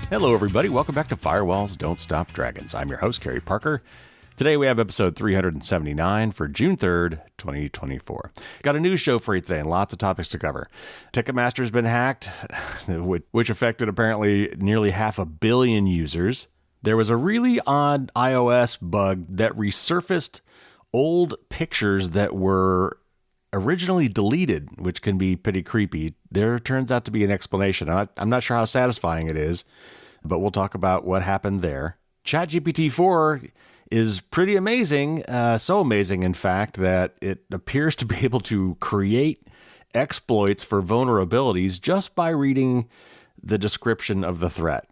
Hello, everybody. Welcome back to Firewalls Don't Stop Dragons. I'm your host, Kerry Parker. Today we have episode 379 for June 3rd, 2024. Got a news show for you today and lots of topics to cover. Ticketmaster has been hacked, which affected apparently nearly 500 million users. There was a really odd iOS bug that resurfaced old pictures that were originally deleted, which can be pretty creepy. There turns out to be an explanation. I'm not sure how satisfying it is, but we'll talk about what happened there. ChatGPT 4 is pretty amazing, so amazing, in fact, that it appears to be able to create exploits for vulnerabilities just by reading the description of the threat.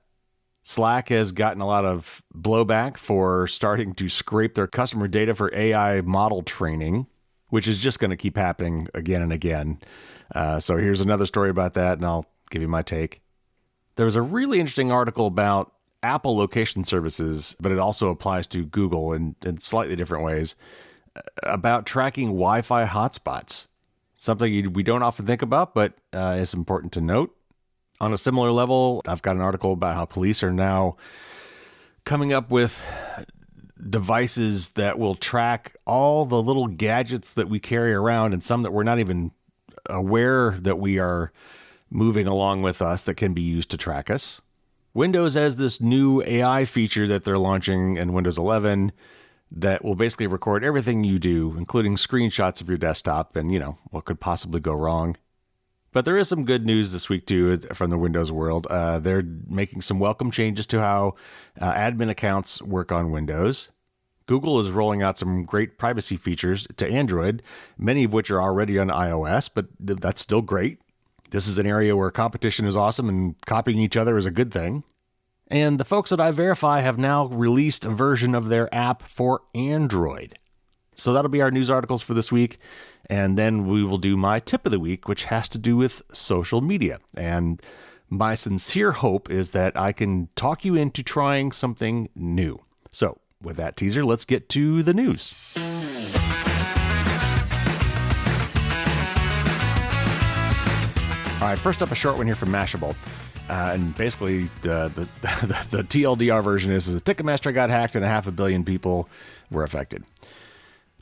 Slack has gotten a lot of blowback for starting to scrape their customer data for AI model training, which is just going to keep happening again and again. So here's another story about that, and I'll give you my take. There was a really interesting article about Apple location services, but it also applies to Google in slightly different ways, about tracking Wi-Fi hotspots. Something we don't often think about, but is important to note. On a similar level, I've got an article about how police are now coming up with devices that will track all the little gadgets that we carry around and some that we're not even aware that we are moving along with us that can be used to track us. Windows has this new AI feature that they're launching in Windows 11 that will basically record everything you do, including screenshots of your desktop and, what could possibly go wrong. But there is some good news this week, too, from the Windows world. They're making some welcome changes to how admin accounts work on Windows. Google is rolling out some great privacy features to Android, many of which are already on iOS, but that's still great. This is an area where competition is awesome and copying each other is a good thing. And the folks at iVerify have now released a version of their app for Android. So that'll be our news articles for this week. And then we will do my tip of the week, which has to do with social media. And my sincere hope is that I can talk you into trying something new. So with that teaser, let's get to the news. All right, first up, a short one here from Mashable. And basically, the TLDR version is that Ticketmaster got hacked and 500 million people were affected.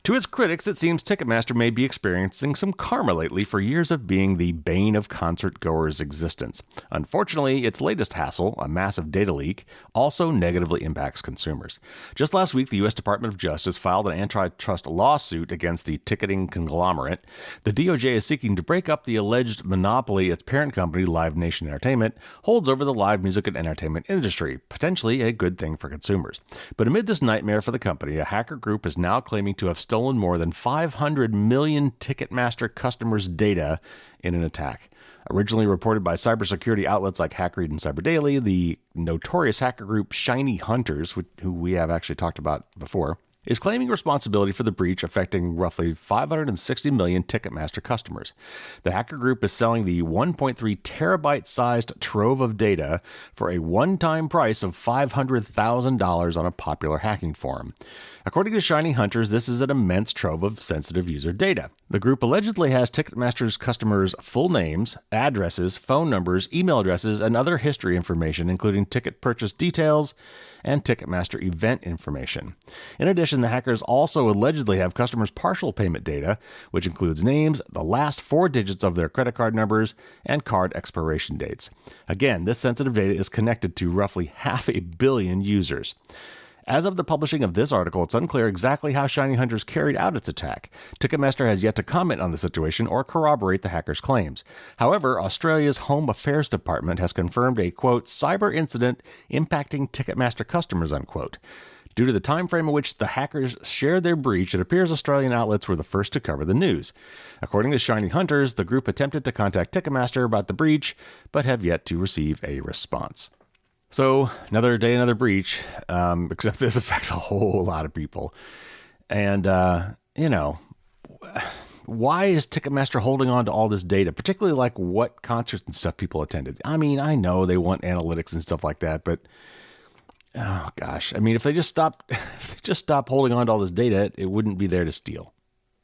To its critics, it seems Ticketmaster may be experiencing some karma lately for years of being the bane of concert-goers' existence. Unfortunately, its latest hassle, a massive data leak, also negatively impacts consumers. Just last week, the U.S. Department of Justice filed an antitrust lawsuit against the ticketing conglomerate. The DOJ is seeking to break up the alleged monopoly its parent company, Live Nation Entertainment, holds over the live music and entertainment industry, potentially a good thing for consumers. But amid this nightmare for the company, a hacker group is now claiming to have stolen more than 500 million Ticketmaster customers' data in an attack. Originally reported by cybersecurity outlets like HackRead and CyberDaily, the notorious hacker group Shiny Hunters, who we have actually talked about before, is claiming responsibility for the breach affecting roughly 560 million Ticketmaster customers. The hacker group is selling the 1.3 terabyte-sized trove of data for a one-time price of $500,000 on a popular hacking forum. According to Shiny Hunters, this is an immense trove of sensitive user data. The group allegedly has Ticketmaster's customers' full names, addresses, phone numbers, email addresses, and other history information, including ticket purchase details and Ticketmaster event information. In addition, the hackers also allegedly have customers' partial payment data, which includes names, the last 4 digits of their credit card numbers, and card expiration dates. Again, this sensitive data is connected to roughly 500 million users. As of the publishing of this article, it's unclear exactly how Shiny Hunters carried out its attack. Ticketmaster has yet to comment on the situation or corroborate the hackers' claims. However, Australia's Home Affairs Department has confirmed a, quote, cyber incident impacting Ticketmaster customers, unquote. Due to the time frame in which the hackers shared their breach, it appears Australian outlets were the first to cover the news. According to Shiny Hunters, the group attempted to contact Ticketmaster about the breach, but have yet to receive a response. So, another day, another breach, except this affects a whole lot of people. And, why is Ticketmaster holding on to all this data, particularly like what concerts and stuff people attended? I mean, I know they want analytics and stuff like that, but oh gosh, I mean, if they just stop holding on to all this data, it wouldn't be there to steal.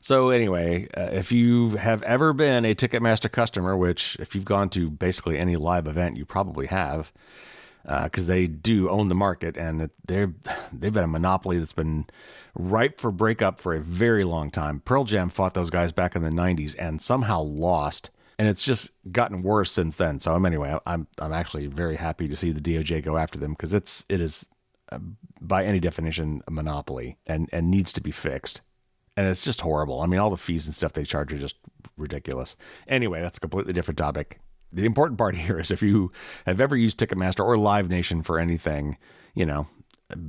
So anyway, if you have ever been a Ticketmaster customer, which if you've gone to basically any live event, you probably have, because they do own the market, and they've been a monopoly that's been ripe for breakup for a very long time. Pearl Jam fought those guys back in the 90s and somehow lost, and it's just gotten worse since then. So I'm actually very happy to see the DOJ go after them, because it is by any definition a monopoly and needs to be fixed. And it's just horrible. I mean, all the fees and stuff they charge are just ridiculous. Anyway, that's a completely different topic. The important part here is, if you have ever used Ticketmaster or Live Nation for anything,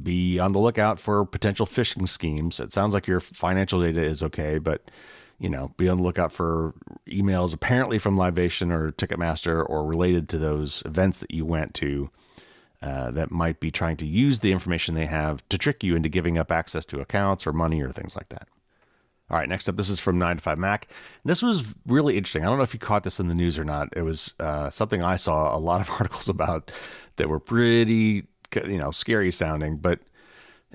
be on the lookout for potential phishing schemes. It sounds like your financial data is okay, but be on the lookout for emails apparently from Live Nation or Ticketmaster or related to those events that you went to, that might be trying to use the information they have to trick you into giving up access to accounts or money or things like that. All right, next up, this is from 9to5Mac. This was really interesting. I don't know if you caught this in the news or not. It was something I saw a lot of articles about that were pretty, scary sounding, but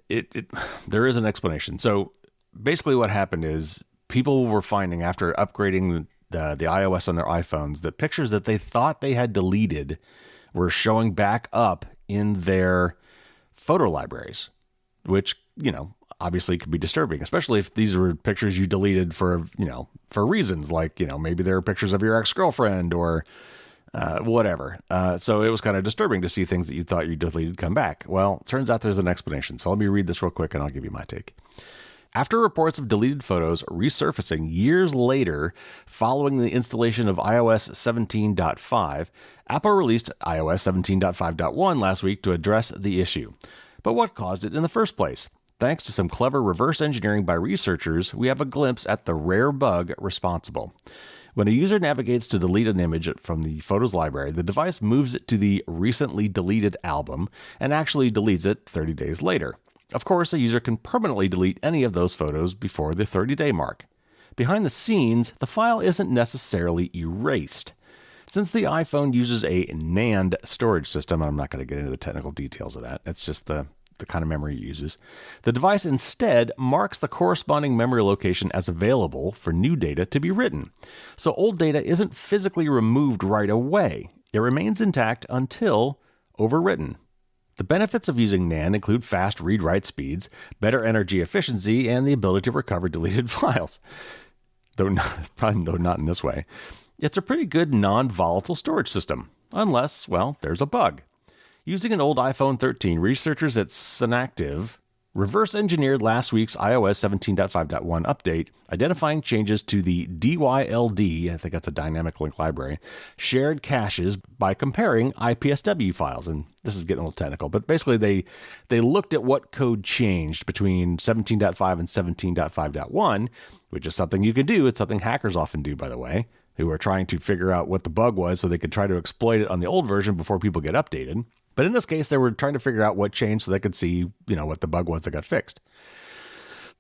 there is an explanation. So basically what happened is, people were finding, after upgrading the iOS on their iPhones, that pictures that they thought they had deleted were showing back up in their photo libraries, which, obviously could be disturbing, especially if these were pictures you deleted for reasons like, maybe there are pictures of your ex-girlfriend or whatever. So it was kind of disturbing to see things that you thought you deleted come back. Well, turns out there's an explanation. So let me read this real quick and I'll give you my take. After reports of deleted photos resurfacing years later following the installation of iOS 17.5, Apple released iOS 17.5.1 last week to address the issue. But what caused it in the first place? Thanks to some clever reverse engineering by researchers, we have a glimpse at the rare bug responsible. When a user navigates to delete an image from the Photos library, the device moves it to the recently deleted album and actually deletes it 30 days later. Of course, a user can permanently delete any of those photos before the 30-day mark. Behind the scenes, the file isn't necessarily erased. Since the iPhone uses a NAND storage system, I'm not going to get into the technical details of that. It's just the kind of memory it uses. The device instead marks the corresponding memory location as available for new data to be written. So old data isn't physically removed right away. It remains intact until overwritten. The benefits of using NAND include fast read-write speeds, better energy efficiency, and the ability to recover deleted files. Though not in this way. It's a pretty good non-volatile storage system, unless, there's a bug. Using an old iPhone 13, researchers at Synactive reverse engineered last week's iOS 17.5.1 update, identifying changes to the DYLD, I think that's a dynamic link library, shared caches by comparing IPSW files. And this is getting a little technical, but basically they looked at what code changed between 17.5 and 17.5.1, which is something you can do. It's something hackers often do, by the way, who are trying to figure out what the bug was so they could try to exploit it on the old version before people get updated. But in this case, they were trying to figure out what changed so they could see, what the bug was that got fixed.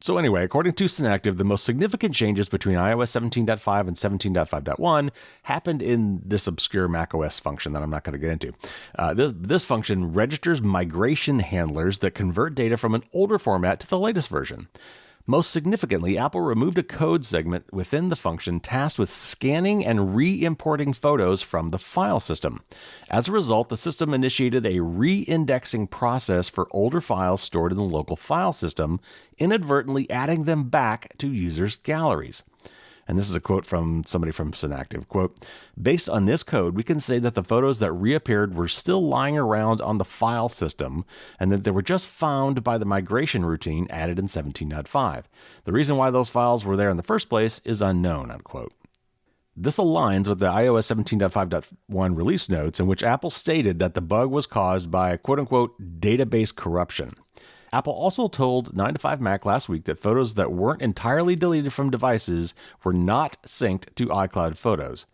So anyway, according to Synactive, the most significant changes between iOS 17.5 and 17.5.1 happened in this obscure macOS function that I'm not going to get into. This function registers migration handlers that convert data from an older format to the latest version. Most significantly, Apple removed a code segment within the function tasked with scanning and re-importing photos from the file system. As a result, the system initiated a re-indexing process for older files stored in the local file system, inadvertently adding them back to users' galleries. And this is a quote from somebody from Synactive. Quote, based on this code, we can say that the photos that reappeared were still lying around on the file system and that they were just found by the migration routine added in 17.5. The reason why those files were there in the first place is unknown, unquote. This aligns with the iOS 17.5.1 release notes in which Apple stated that the bug was caused by, quote-unquote, database corruption. Apple also told 9to5Mac last week that photos that weren't entirely deleted from devices were not synced to iCloud Photos.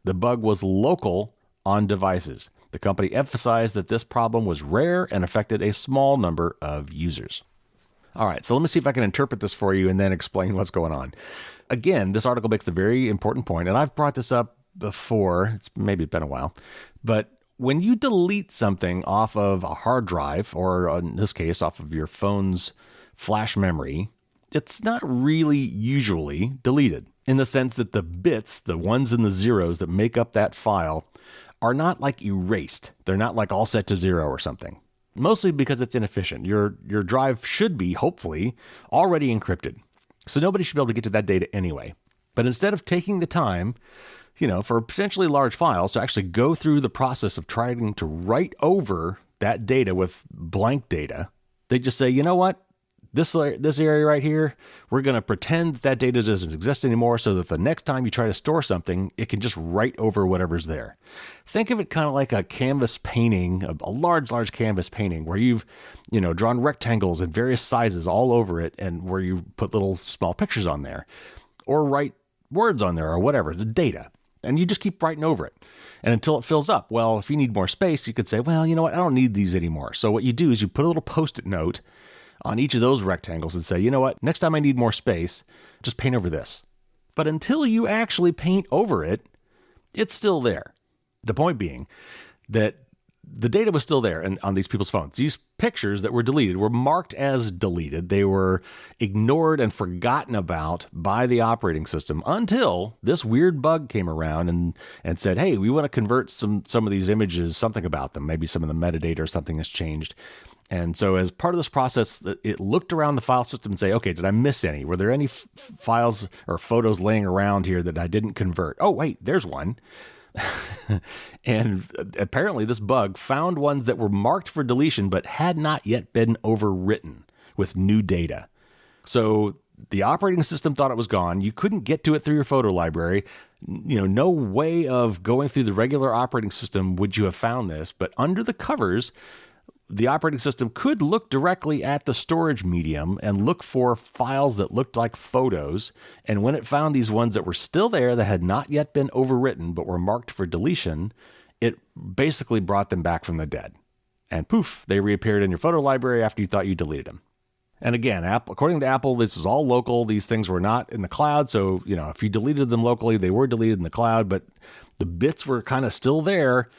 The bug was local on devices. The company emphasized that this problem was rare and affected a small number of users. All right, so let me see if I can interpret this for you and then explain what's going on. Again, this article makes the very important point, and I've brought this up before. It's maybe been a while, but when you delete something off of a hard drive, or in this case, off of your phone's flash memory, it's not really usually deleted in the sense that the bits, the ones and the zeros that make up that file, are not like erased. They're not like all set to 0 or something. Mostly because it's inefficient. Your drive should be, hopefully, already encrypted. So nobody should be able to get to that data anyway. But instead of taking the time, for potentially large files to actually go through the process of trying to write over that data with blank data, they just say, you know what? This area right here, we're going to pretend that data doesn't exist anymore so that the next time you try to store something, it can just write over whatever's there. Think of it kind of like a canvas painting, a large canvas painting where you've, drawn rectangles in various sizes all over it and where you put little small pictures on there or write words on there or whatever, the data. And you just keep writing over it. And until it fills up. Well, if you need more space, you could say, well, you know what? I don't need these anymore. So what you do is you put a little Post-it note on each of those rectangles and say, you know what? Next time I need more space, just paint over this. But until you actually paint over it, it's still there. The point being that the data was still there on these people's phones. These pictures that were deleted were marked as deleted. They were ignored and forgotten about by the operating system until this weird bug came around and said, hey, we want to convert some of these images, something about them. Maybe some of the metadata or something has changed. And so as part of this process, it looked around the file system and say, okay, did I miss any? Were there any files or photos laying around here that I didn't convert? Oh, wait, there's one. And apparently this bug found ones that were marked for deletion but had not yet been overwritten with new data. So the operating system thought it was gone. You couldn't get to it through your photo library. No way of going through the regular operating system would you have found this. But under the covers, the operating system could look directly at the storage medium and look for files that looked like photos. And when it found these ones that were still there that had not yet been overwritten but were marked for deletion, it basically brought them back from the dead. And poof, they reappeared in your photo library after you thought you deleted them. And again, according to Apple, this was all local. These things were not in the cloud. So, if you deleted them locally, they were deleted in the cloud, but the bits were kind of still there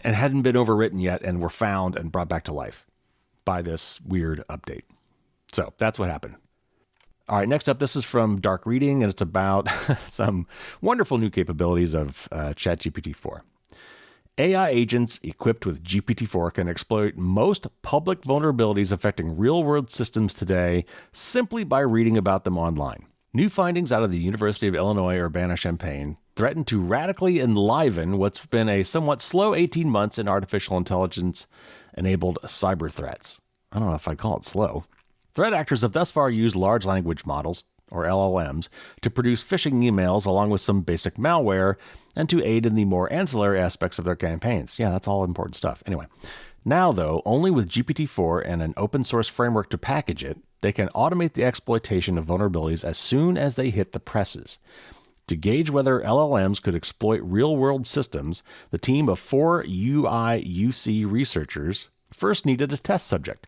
and hadn't been overwritten yet and were found and brought back to life by this weird update. So that's what happened. All right, next up, this is from Dark Reading, and it's about some wonderful new capabilities of ChatGPT-4. AI agents equipped with GPT-4 can exploit most public vulnerabilities affecting real-world systems today simply by reading about them online. New findings out of the University of Illinois Urbana-Champaign threaten to radically enliven what's been a somewhat slow 18 months in artificial intelligence-enabled cyber threats. I don't know if I'd call it slow. Threat actors have thus far used large language models, or LLMs, to produce phishing emails along with some basic malware and to aid in the more ancillary aspects of their campaigns. Yeah, that's all important stuff. Anyway, now though, only with GPT-4 and an open source framework to package it, they can automate the exploitation of vulnerabilities as soon as they hit the presses. To gauge whether LLMs could exploit real-world systems, the team of 4 UI/UC researchers first needed a test subject.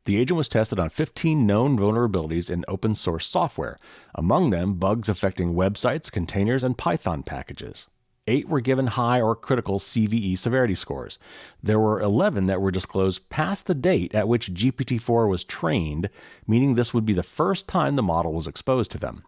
The agent was tested on 15 known vulnerabilities in open source software, among them bugs affecting websites, containers, and Python packages. 8 were given high or critical CVE severity scores. There were 11 that were disclosed past the date at which GPT-4 was trained, meaning this would be the first time the model was exposed to them.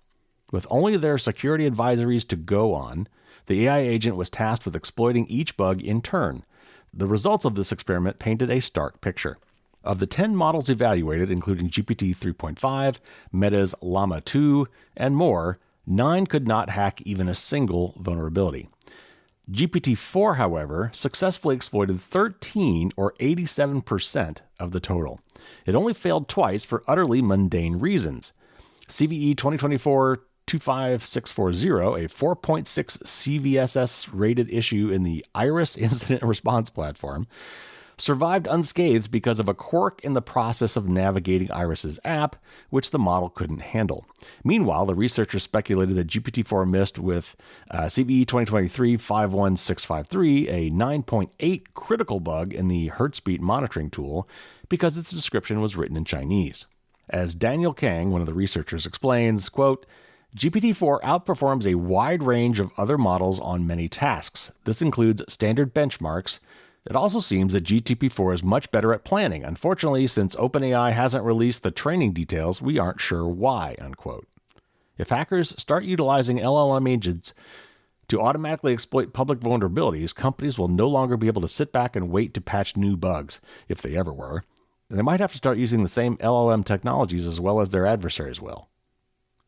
With only their security advisories to go on, the AI agent was tasked with exploiting each bug in turn. The results of this experiment painted a stark picture. Of the 10 models evaluated, including GPT 3.5, Meta's Llama 2, and more, 9 could not hack even a single vulnerability. GPT-4, however, successfully exploited 13 or 87% of the total. It only failed twice for utterly mundane reasons. CVE 2024-25640, a 4.6 CVSS rated issue in the Iris incident response platform, survived unscathed because of a quirk in the process of navigating Iris's app, which the model couldn't handle. Meanwhile, the researchers speculated that GPT-4 missed with CVE 2023-51653, a 9.8 critical bug in the heartbeat monitoring tool, because its description was written in Chinese. As Daniel Kang, one of the researchers, explains, quote, GPT-4 outperforms a wide range of other models on many tasks. This includes standard benchmarks. It also seems that GPT-4 is much better at planning. Unfortunately, since OpenAI hasn't released the training details, we aren't sure why, unquote. If hackers start utilizing LLM agents To automatically exploit public vulnerabilities, companies will no longer be able to sit back and wait to patch new bugs, if they ever were. And they might have to start using the same LLM technologies as well as their adversaries will.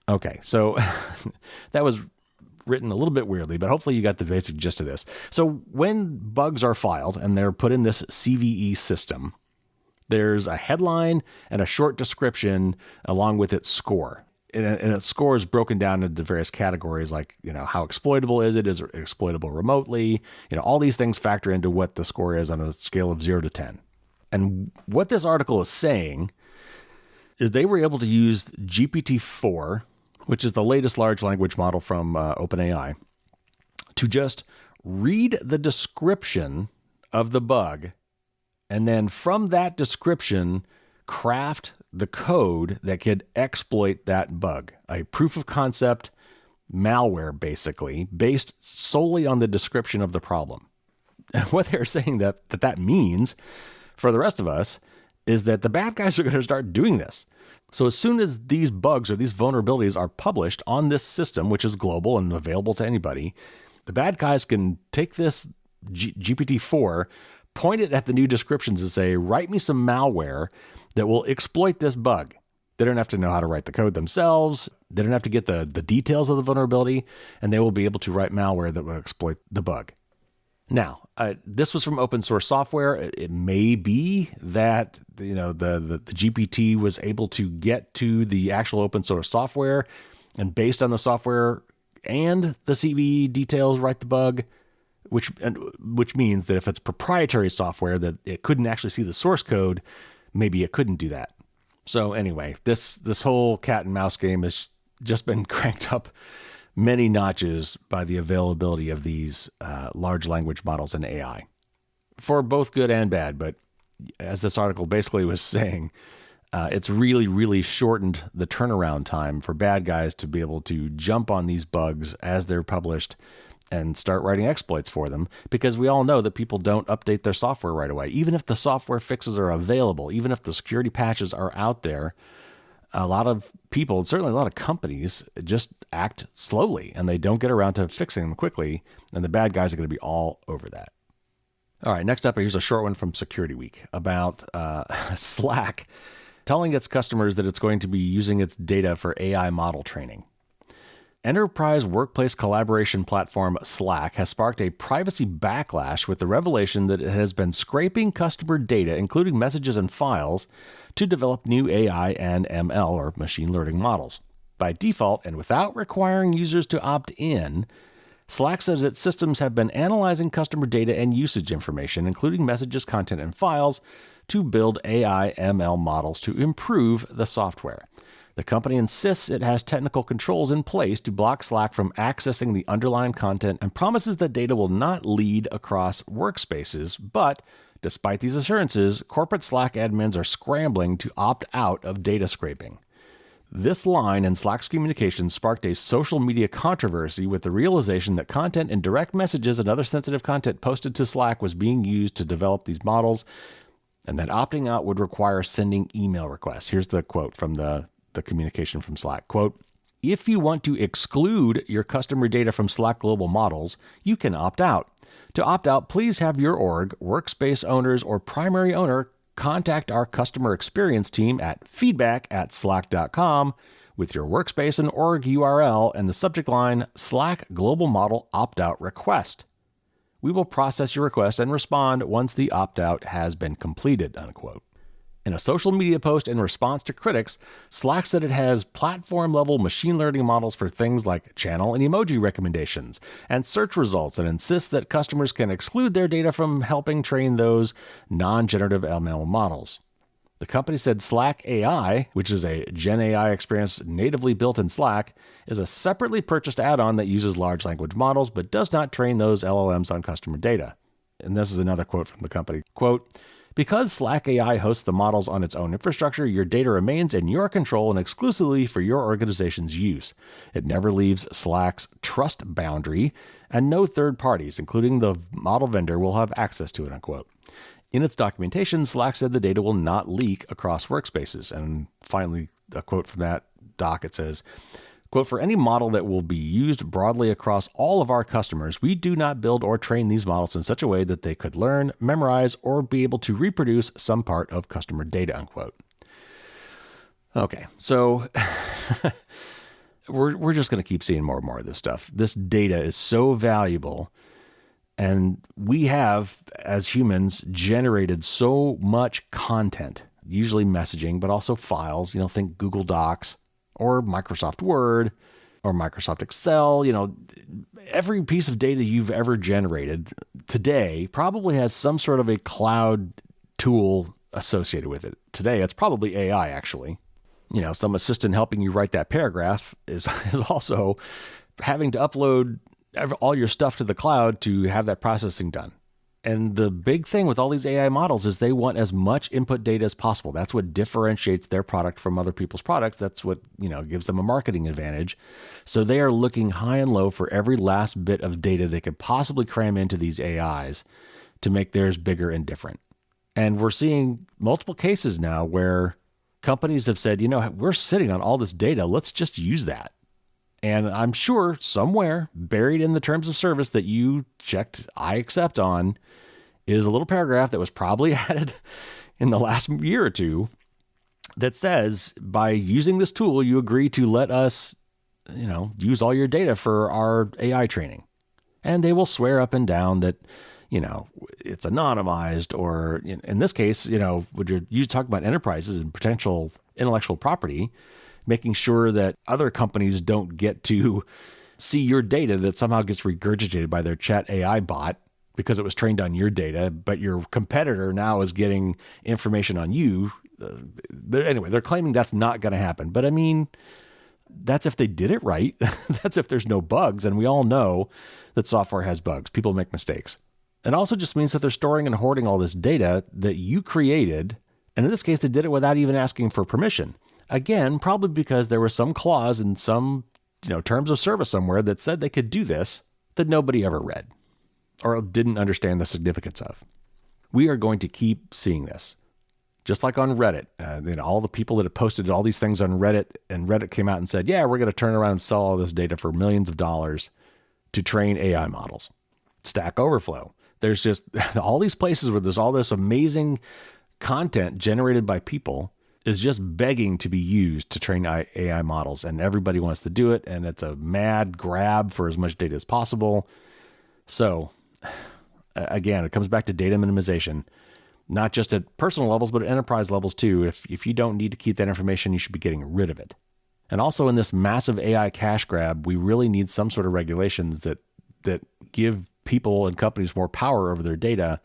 Okay, so that was written a little bit weirdly, but hopefully you got the basic gist of this. So when bugs are filed and they're put in this CVE system, there's a headline and a short description along with its score. And its score is broken down into various categories like, how exploitable is it? Is it exploitable remotely? All these things factor into what the score is on a scale of 0 to 10. And what this article is saying is they were able to use GPT-4, which is the latest large language model from OpenAI, to just read the description of the bug, and then from that description, craft the code that could exploit that bug. A proof of concept malware, basically, based solely on the description of the problem. And what they're saying that means for the rest of us is that the bad guys are going to start doing this. So as soon as these bugs or these vulnerabilities are published on this system, which is global and available to anybody, the bad guys can take this GPT-4, point it at the new descriptions and say, write me some malware that will exploit this bug. They don't have to know how to write the code themselves. They don't have to get the details of the vulnerability, and they will be able to write malware that will exploit the bug. Now, this was from open source software. It may be that the GPT was able to get to the actual open source software, and based on the software and the CVE details, write the bug. Which means that if it's proprietary software that it couldn't actually see the source code, maybe it couldn't do that. So anyway, this whole cat and mouse game has just been cranked up many notches by the availability of these large language models and AI, for both good and bad. But as this article basically was saying, it's really, really shortened the turnaround time for bad guys to be able to jump on these bugs as they're published and start writing exploits for them, because we all know that people don't update their software right away. Even if the software fixes are available, even if the security patches are out there, a lot of people, certainly a lot of companies, just act slowly and they don't get around to fixing them quickly, and the bad guys are going to be all over that. All right, next up, here's a short one from Security Week about Slack telling its customers that it's going to be using its data for AI model training. Enterprise workplace collaboration platform Slack has sparked a privacy backlash with the revelation that it has been scraping customer data, including messages and files, to develop new AI and ML, or machine learning models. By default, and without requiring users to opt in, Slack says its systems have been analyzing customer data and usage information, including messages, content, and files, to build AI ML models to improve the software. The company insists it has technical controls in place to block Slack from accessing the underlying content and promises that data will not lead across workspaces. But despite these assurances, corporate Slack admins are scrambling to opt out of data scraping. This line in Slack's communications sparked a social media controversy with the realization that content in direct messages and other sensitive content posted to Slack was being used to develop these models, and that opting out would require sending email requests. Here's the quote from the communication from Slack. Quote, "If you want to exclude your customer data from Slack global models, you can opt out. To opt out, please have your org, workspace owners, or primary owner contact our customer experience team at feedback@slack.com with your workspace and org URL and the subject line Slack global model opt-out request. We will process your request and respond once the opt-out has been completed," unquote. In a social media post in response to critics, Slack said it has platform-level machine learning models for things like channel and emoji recommendations and search results, and insists that customers can exclude their data from helping train those non-generative ML models. The company said Slack AI, which is a Gen AI experience natively built in Slack, is a separately purchased add-on that uses large language models but does not train those LLMs on customer data. And this is another quote from the company. Quote, "Because Slack AI hosts the models on its own infrastructure, your data remains in your control and exclusively for your organization's use. It never leaves Slack's trust boundary, and no third parties, including the model vendor, will have access to it," unquote. In its documentation, Slack said the data will not leak across workspaces. And finally, a quote from that doc, it says, Quote, for any model that will be used broadly across all of our customers, we do not build or train these models in such a way that they could learn, memorize, or be able to reproduce some part of customer data, unquote. Okay, so we're just going to keep seeing more and more of this stuff. This data is so valuable, and we have, as humans, generated so much content, usually messaging, but also files, think Google Docs or Microsoft Word or Microsoft Excel. Every piece of data you've ever generated today probably has some sort of a cloud tool associated with it. Today, it's probably AI, actually. Some assistant helping you write that paragraph is also having to upload all your stuff to the cloud to have that processing done. And the big thing with all these AI models is they want as much input data as possible. That's what differentiates their product from other people's products. That's what, gives them a marketing advantage. So they are looking high and low for every last bit of data they could possibly cram into these AIs to make theirs bigger and different. And we're seeing multiple cases now where companies have said, we're sitting on all this data. Let's just use that. And I'm sure somewhere buried in the terms of service that you checked I accept on is a little paragraph that was probably added in the last year or two that says, by using this tool, you agree to let us, use all your data for our AI training. And they will swear up and down that, it's anonymized, or in this case, when you talk about enterprises and potential intellectual property, making sure that other companies don't get to see your data that somehow gets regurgitated by their chat AI bot because it was trained on your data, but your competitor now is getting information on you. They're claiming that's not going to happen. But I mean, that's if they did it right. That's if there's no bugs. And we all know that software has bugs. People make mistakes. It also just means that they're storing and hoarding all this data that you created. And in this case, they did it without even asking for permission. Again, probably because there was some clause in some, terms of service somewhere that said they could do this that nobody ever read or didn't understand the significance of. We are going to keep seeing this. Just like on Reddit, all the people that have posted all these things on Reddit, and Reddit came out and said, yeah, we're going to turn around and sell all this data for millions of dollars to train AI models. Stack Overflow. There's just all these places where there's all this amazing content generated by people is just begging to be used to train AI models, and everybody wants to do it, and it's a mad grab for as much data as possible. So, again, it comes back to data minimization, not just at personal levels, but at enterprise levels too. If you don't need to keep that information, you should be getting rid of it. And also in this massive AI cash grab, we really need some sort of regulations that give people and companies more power over their data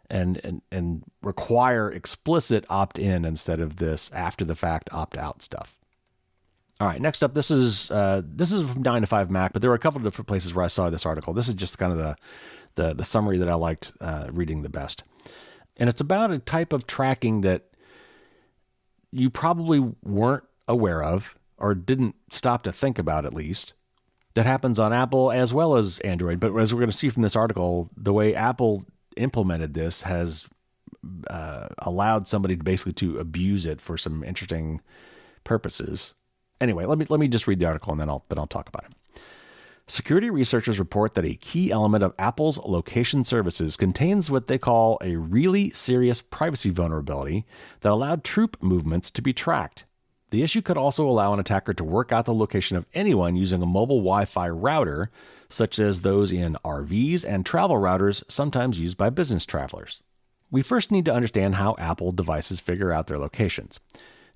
and require explicit opt-in instead of this after-the-fact opt-out stuff. All right, next up, this is from 9 to 5 Mac, but there were a couple of different places where I saw this article. This is just kind of the summary that I liked reading the best. And it's about a type of tracking that you probably weren't aware of or didn't stop to think about, at least, that happens on Apple as well as Android. But as we're going to see from this article, the way Apple implemented this has allowed somebody to basically to abuse it for some interesting purposes. Anyway, let me just read the article and then I'll talk about it. Security researchers report that a key element of Apple's location services contains what they call a really serious privacy vulnerability that allowed troop movements to be tracked. The issue could also allow an attacker to work out the location of anyone using a mobile Wi-Fi router, such as those in RVs and travel routers sometimes used by business travelers. We first need to understand how Apple devices figure out their locations.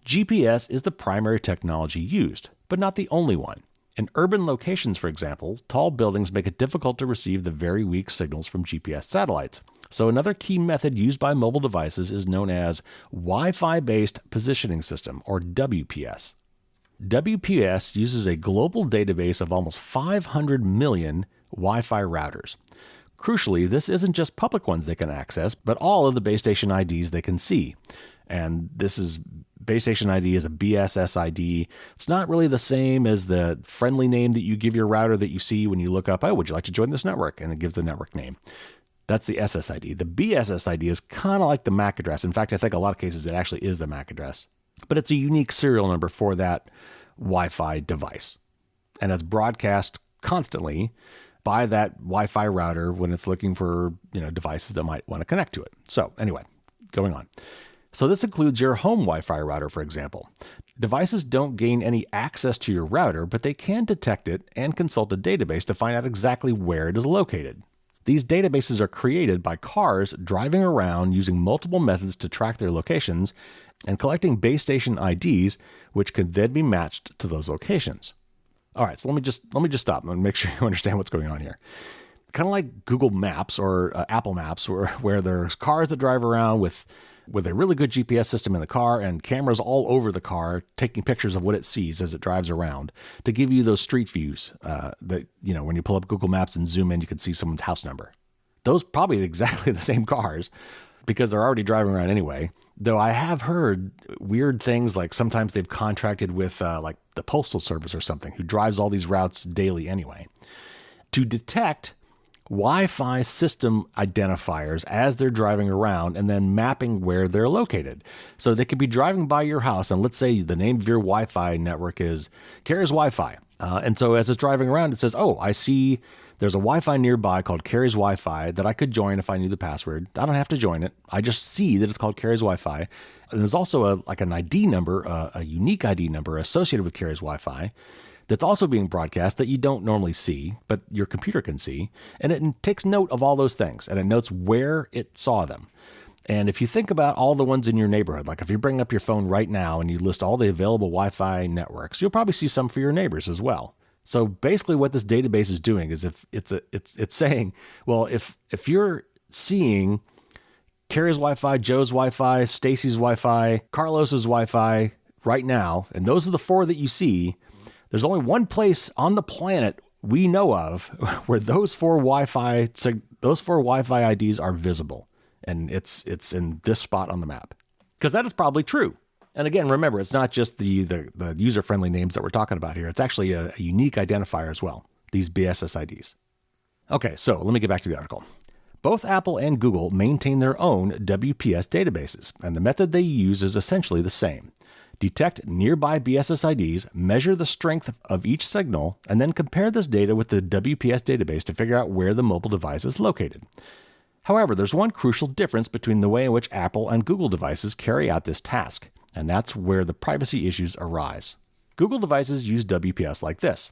GPS is the primary technology used, but not the only one. In urban locations, for example, tall buildings make it difficult to receive the very weak signals from GPS satellites. So another key method used by mobile devices is known as Wi-Fi-based positioning system, or WPS. WPS uses a global database of almost 500 million Wi-Fi routers. Crucially, this isn't just public ones they can access, but all of the base station IDs they can see. And this is base station ID is a BSS ID. It's not really the same as the friendly name that you give your router that you see when you look up, oh, would you like to join this network? And it gives the network name. That's the SSID. The BSS ID is kind of like the MAC address. In fact, I think a lot of cases it actually is the MAC address. But it's a unique serial number for that Wi-Fi device. and it's broadcast constantly by that Wi-Fi router when it's looking for, devices that might want to connect to it. So anyway, going on. So this includes your home Wi-Fi router, for example. Devices don't gain any access to your router, but they can detect it and consult a database to find out exactly where it is located. These databases are created by cars driving around using multiple methods to track their locations and collecting base station IDs, which could then be matched to those locations. All right, so let me just stop and make sure you understand what's going on here. Kind of like Google Maps or Apple Maps, where there's cars that drive around with a really good GPS system in the car and cameras all over the car taking pictures of what it sees as it drives around to give you those street views that, when you pull up Google Maps and zoom in, you can see someone's house number. Those probably exactly the same cars because they're already driving around anyway. Though I have heard weird things like sometimes they've contracted with like the Postal Service or something who drives all these routes daily anyway to detect Wi-Fi system identifiers as they're driving around and then mapping where they're located. So they could be driving by your house and let's say the name of your Wi-Fi network is Carrier's Wi-Fi. And so as it's driving around, it says, oh, I see there's a Wi-Fi nearby called Carrier's Wi-Fi that I could join if I knew the password. I don't have to join it. I just see that it's called Carrier's Wi-Fi. And there's also an ID number, a unique ID number associated with Carrier's Wi-Fi that's also being broadcast that you don't normally see, but your computer can see. And it takes note of all those things, and it notes where it saw them. And if you think about all the ones in your neighborhood, like if you bring up your phone right now and you list all the available Wi-Fi networks, you'll probably see some for your neighbors as well. So basically what this database is doing is if it's saying, well, if you're seeing Carrie's Wi-Fi, Joe's Wi-Fi, Stacy's Wi-Fi, Carlos's Wi-Fi right now, and those are the 4 that you see, there's only one place on the planet we know of where those 4 Wi-Fi IDs are visible. And it's in this spot on the map. Because that is probably true. And again, remember, it's not just the user-friendly names that we're talking about here. It's actually a unique identifier as well, these BSS IDs. Okay, so let me get back to the article. Both Apple and Google maintain their own WPS databases, and the method they use is essentially the same. Detect nearby BSS IDs, measure the strength of each signal, and then compare this data with the WPS database to figure out where the mobile device is located. However, there's one crucial difference between the way in which Apple and Google devices carry out this task, and that's where the privacy issues arise. Google devices use WPS like this.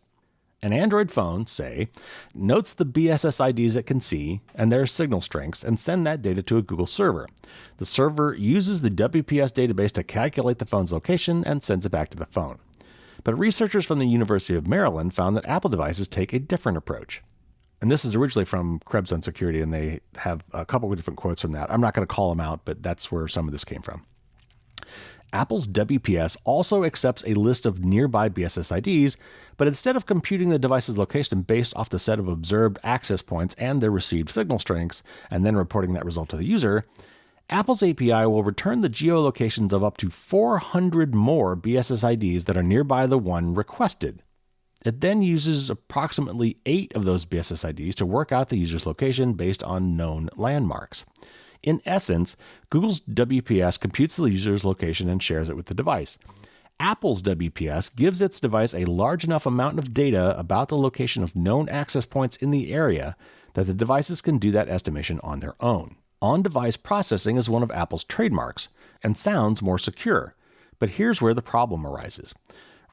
An Android phone, say, notes the BSS IDs it can see and their signal strengths and send that data to a Google server. The server uses the WPS database to calculate the phone's location and sends it back to the phone. But researchers from the University of Maryland found that Apple devices take a different approach. And this is originally from Krebs on Security, and they have a couple of different quotes from that. I'm not going to call them out, but that's where some of this came from. Apple's WPS also accepts a list of nearby BSS IDs, but instead of computing the device's location based off the set of observed access points and their received signal strengths, and then reporting that result to the user, Apple's API will return the geolocations of up to 400 more BSS IDs that are nearby the one requested. It then uses approximately 8 of those BSS IDs to work out the user's location based on known landmarks. In essence, Google's WPS computes the user's location and shares it with the device. Apple's WPS gives its device a large enough amount of data about the location of known access points in the area that the devices can do that estimation on their own. On-device processing is one of Apple's trademarks and sounds more secure. But here's where the problem arises.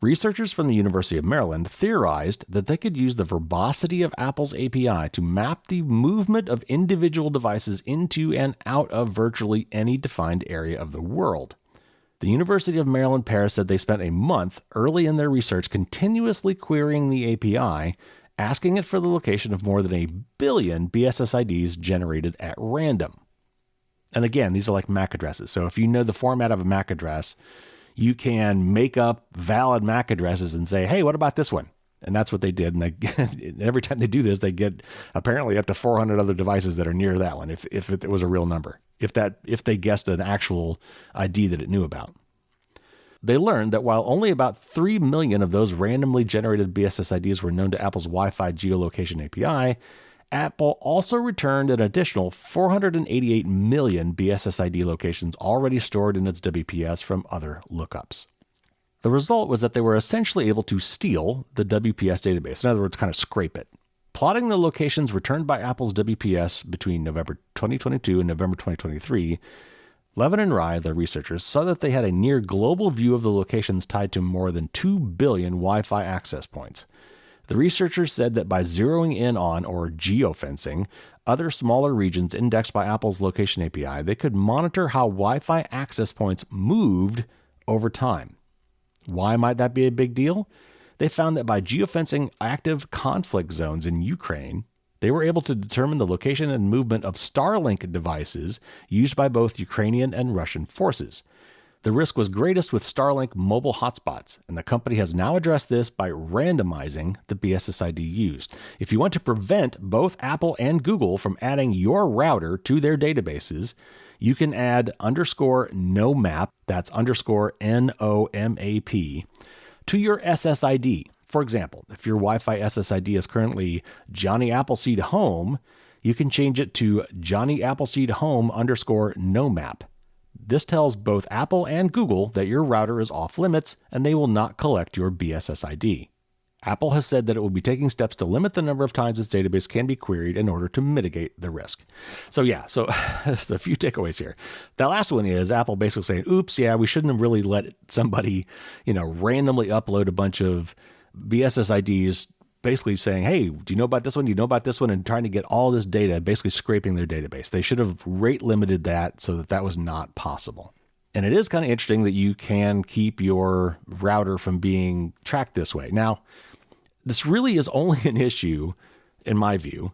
Researchers from the University of Maryland theorized that they could use the verbosity of Apple's API to map the movement of individual devices into and out of virtually any defined area of the world. The University of Maryland pair said they spent a month early in their research continuously querying the API, asking it for the location of more than 1 billion BSS IDs generated at random. And again, these are like MAC addresses. So if you know the format of a MAC address, you can make up valid MAC addresses and say, hey, what about this one? And that's what they did. And every time they do this, they get apparently up to 400 other devices that are near that one, if it was a real number, if they guessed an actual ID that it knew about. They learned that while only about 3 million of those randomly generated BSS IDs were known to Apple's Wi-Fi geolocation API, Apple also returned an additional 488 million BSS ID locations already stored in its WPS from other lookups. The result was that they were essentially able to steal the WPS database. In other words, kind of scrape it. Plotting the locations returned by Apple's WPS between November 2022 and November 2023, Levin and Rye, the researchers, saw that they had a near global view of the locations tied to more than 2 billion Wi-Fi access points. The researchers said that by zeroing in on, or geofencing, other smaller regions indexed by Apple's location API, they could monitor how Wi-Fi access points moved over time. Why might that be a big deal? They found that by geofencing active conflict zones in Ukraine, they were able to determine the location and movement of Starlink devices used by both Ukrainian and Russian forces. The risk was greatest with Starlink mobile hotspots, and the company has now addressed this by randomizing the BSSID used. If you want to prevent both Apple and Google from adding your router to their databases, you can add _nomap, that's _NOMAP, to your SSID. For example, if your Wi-Fi SSID is currently Johnny Appleseed Home, you can change it to Johnny Appleseed Home _nomap. This tells both Apple and Google that your router is off limits and they will not collect your BSSID. Apple has said that it will be taking steps to limit the number of times its database can be queried in order to mitigate the risk. So the few takeaways here. That last one is Apple basically saying, oops, yeah, we shouldn't have really let somebody, randomly upload a bunch of BSSIDs, basically saying, hey, do you know about this one? Do you know about this one? And trying to get all this data, basically scraping their database. They should have rate limited that so that was not possible. And it is kind of interesting that you can keep your router from being tracked this way. Now, this really is only an issue, in my view,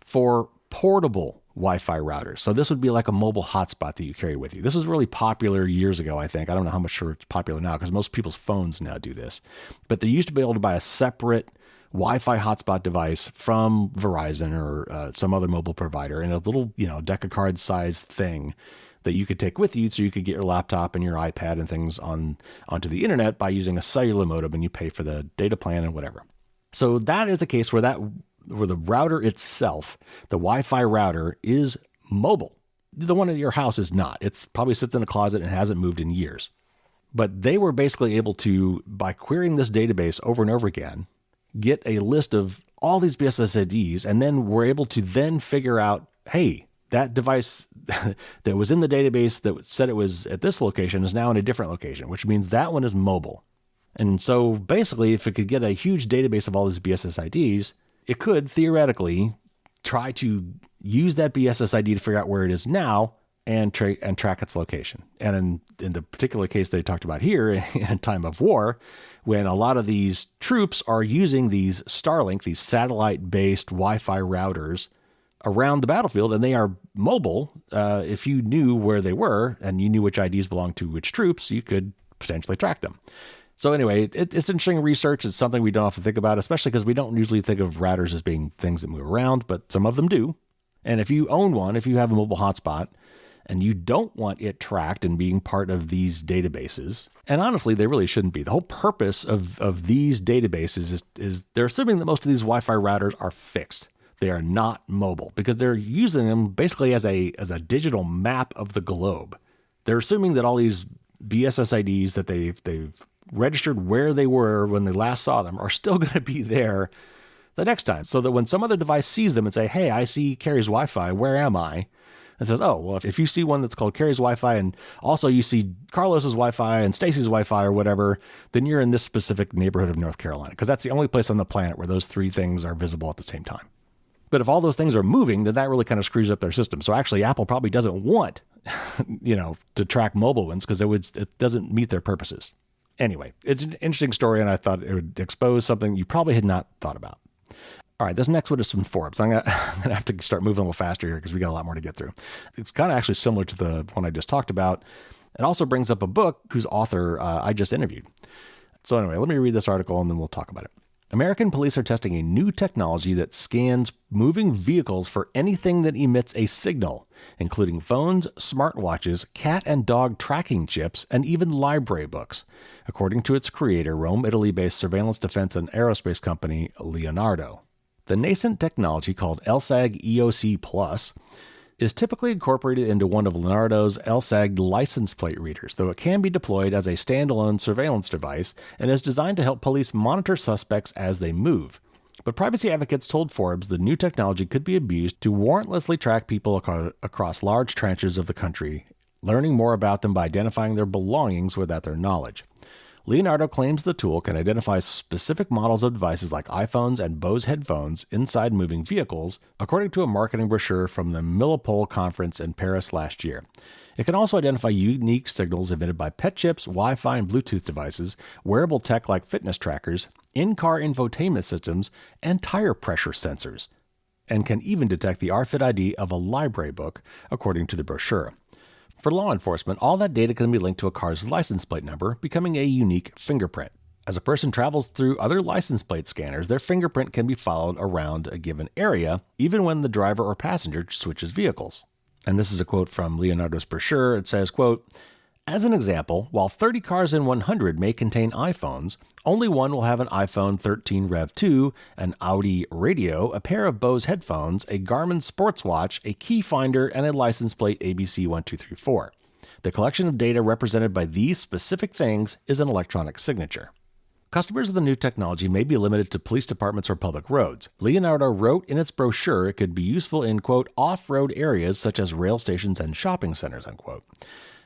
for portable Wi-Fi routers. So this would be like a mobile hotspot that you carry with you. This was really popular years ago, I think. I don't know how much sure it's popular now because most people's phones now do this. But they used to be able to buy a separate Wi-Fi hotspot device from Verizon or some other mobile provider in a little, deck of cards size thing that you could take with you so you could get your laptop and your iPad and things onto the internet by using a cellular modem, and you pay for the data plan and whatever. So that is a case where the router itself, the Wi-Fi router, is mobile. The one at your house is not. It's probably sits in a closet and hasn't moved in years. But they were basically able to, by querying this database over and over again, get a list of all these BSSIDs, and then were able to then figure out, hey, that device that was in the database that said it was at this location is now in a different location, which means that one is mobile. And so basically, if it could get a huge database of all these BSSIDs, it could theoretically try to use that BSSID to figure out where it is now and track its location. And in the particular case they talked about here, in a time of war, when a lot of these troops are using these Starlink, these satellite-based Wi-Fi routers around the battlefield, and they are mobile, if you knew where they were and you knew which IDs belonged to which troops, you could potentially track them. So anyway, it's interesting research. It's something we don't often think about, especially because we don't usually think of routers as being things that move around, but some of them do. And if you own one, if you have a mobile hotspot, and you don't want it tracked and being part of these databases, and honestly, they really shouldn't be. The whole purpose of these databases is they're assuming that most of these Wi-Fi routers are fixed. They are not mobile because they're using them basically as a digital map of the globe. They're assuming that all these BSSIDs that they've registered where they were when they last saw them are still going to be there the next time. So that when some other device sees them and say, hey, I see Carrie's Wi-Fi, where am I? And says, oh, well, if you see one that's called Carrie's Wi-Fi and also you see Carlos's Wi-Fi and Stacy's Wi-Fi or whatever, then you're in this specific neighborhood of North Carolina, because that's the only place on the planet where those three things are visible at the same time. But if all those things are moving, then that really kind of screws up their system. So actually, Apple probably doesn't want, to track mobile ones because it doesn't meet their purposes. Anyway, it's an interesting story, and I thought it would expose something you probably had not thought about. All right, this next one is from Forbes. I'm gonna have to start moving a little faster here because we got a lot more to get through. It's kind of actually similar to the one I just talked about. It also brings up a book whose author I just interviewed. So anyway, let me read this article and then we'll talk about it. American police are testing a new technology that scans moving vehicles for anything that emits a signal, including phones, smartwatches, cat and dog tracking chips, and even library books, according to its creator, Rome, Italy-based surveillance defense and aerospace company Leonardo. The nascent technology called LSAG EOC Plus is typically incorporated into one of Leonardo's LSAG license plate readers, though it can be deployed as a standalone surveillance device and is designed to help police monitor suspects as they move. But privacy advocates told Forbes the new technology could be abused to warrantlessly track people across large tranches of the country, learning more about them by identifying their belongings without their knowledge. Leonardo claims the tool can identify specific models of devices like iPhones and Bose headphones inside moving vehicles, according to a marketing brochure from the Millipol conference in Paris last year. It can also identify unique signals emitted by pet chips, Wi-Fi and Bluetooth devices, wearable tech like fitness trackers, in-car infotainment systems, and tire pressure sensors, and can even detect the RFID ID of a library book, according to the brochure. For law enforcement, all that data can be linked to a car's license plate number, becoming a unique fingerprint. As a person travels through other license plate scanners, their fingerprint can be followed around a given area, even when the driver or passenger switches vehicles. And this is a quote from Leonardo's brochure. It says, quote, "As an example, while 30 cars in 100 may contain iPhones, only one will have an iPhone 13 Rev 2, an Audi radio, a pair of Bose headphones, a Garmin sports watch, a key finder, and a license plate ABC1234. The collection of data represented by these specific things is an electronic signature." Customers of the new technology may be limited to police departments or public roads. Leonardo wrote in its brochure it could be useful in, quote, off-road areas such as rail stations and shopping centers, unquote.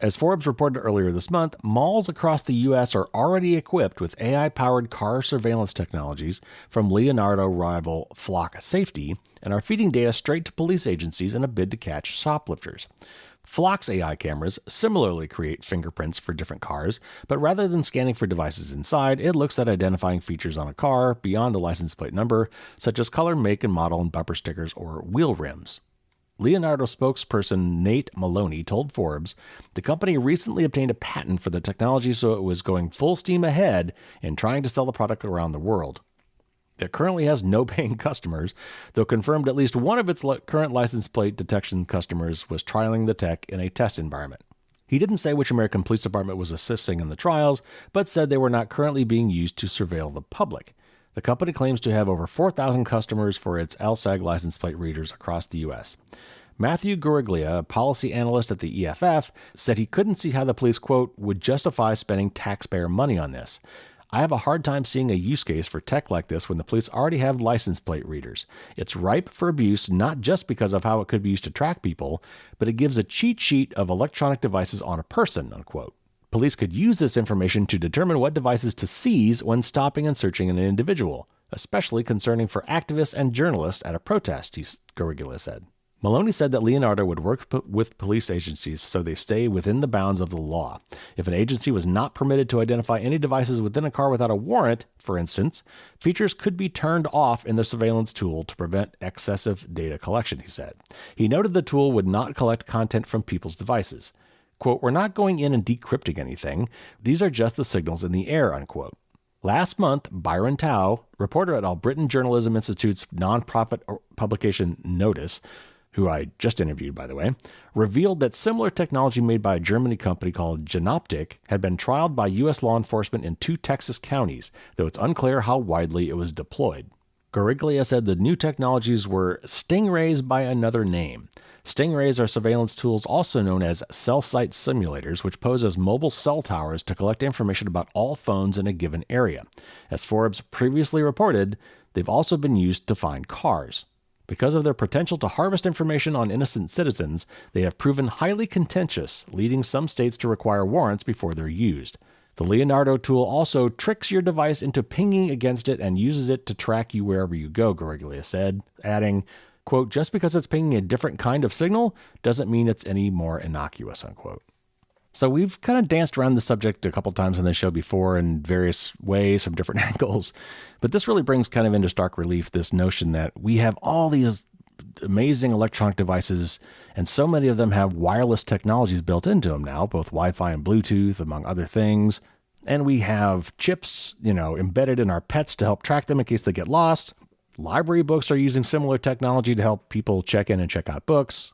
As Forbes reported earlier this month, malls across the U.S. are already equipped with AI-powered car surveillance technologies from Leonardo rival Flock Safety and are feeding data straight to police agencies in a bid to catch shoplifters. Flock's AI cameras similarly create fingerprints for different cars, but rather than scanning for devices inside, it looks at identifying features on a car beyond the license plate number, such as color, make, and model, and bumper stickers or wheel rims. Leonardo spokesperson Nate Maloney told Forbes the company recently obtained a patent for the technology, so it was going full steam ahead in trying to sell the product around the world. It currently has no paying customers, though confirmed at least one of its current license plate detection customers was trialing the tech in a test environment. He didn't say which American police department was assisting in the trials, but said they were not currently being used to surveil the public. The company claims to have over 4,000 customers for its LSAG license plate readers across the U.S. Matthew Goriglia, a policy analyst at the EFF, said he couldn't see how the police, quote, would justify spending taxpayer money on this. "I have a hard time seeing a use case for tech like this when the police already have license plate readers. It's ripe for abuse, not just because of how it could be used to track people, but it gives a cheat sheet of electronic devices on a person," unquote. Police could use this information to determine what devices to seize when stopping and searching an individual, especially concerning for activists and journalists at a protest, Goriglia said. Maloney said that Leonardo would work with police agencies so they stay within the bounds of the law. If an agency was not permitted to identify any devices within a car without a warrant, for instance, features could be turned off in the surveillance tool to prevent excessive data collection, he said. He noted the tool would not collect content from people's devices. Quote, "We're not going in and decrypting anything. These are just the signals in the air," unquote. Last month, Byron Tao, reporter at Albriton Journalism Institute's nonprofit publication Notice, who I just interviewed, by the way, revealed that similar technology made by a German company called Genoptic had been trialed by U.S. law enforcement in 2 Texas counties, though it's unclear how widely it was deployed. Goriglia said the new technologies were Stingrays by another name. Stingrays are surveillance tools also known as cell site simulators, which pose as mobile cell towers to collect information about all phones in a given area. As Forbes previously reported, they've also been used to find cars. Because of their potential to harvest information on innocent citizens, they have proven highly contentious, leading some states to require warrants before they're used. The Leonardo tool also tricks your device into pinging against it and uses it to track you wherever you go, Goriglia said, adding, quote, "Just because it's pinging a different kind of signal doesn't mean it's any more innocuous," unquote. So we've kind of danced around the subject a couple times on the show before in various ways from different angles, but this really brings kind of into stark relief this notion that we have all these amazing electronic devices, and so many of them have wireless technologies built into them now, both Wi-Fi and Bluetooth, among other things. And we have chips, embedded in our pets to help track them in case they get lost. Library books are using similar technology to help people check in and check out books.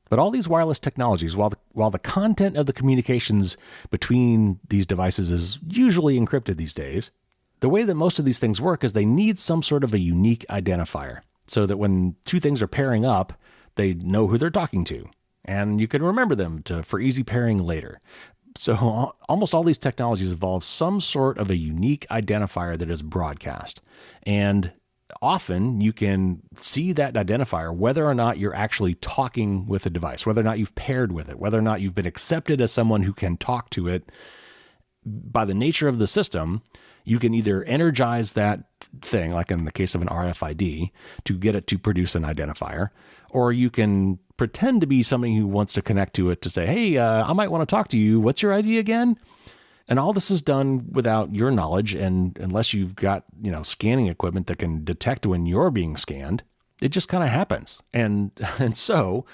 But all these wireless technologies, while the content of the communications between these devices is usually encrypted these days, the way that most of these things work is they need some sort of a unique identifier, so that when 2 things are pairing up, they know who they're talking to, and you can remember them for easy pairing later. So almost all these technologies involve some sort of a unique identifier that is broadcast. And often you can see that identifier whether or not you're actually talking with a device, whether or not you've paired with it, whether or not you've been accepted as someone who can talk to it. By the nature of the system, you can either energize that thing, like in the case of an RFID, to get it to produce an identifier, or you can pretend to be somebody who wants to connect to it to say, hey, I might want to talk to you. What's your ID again? And all this is done without your knowledge, and unless you've got, scanning equipment that can detect when you're being scanned, it just kind of happens. And so,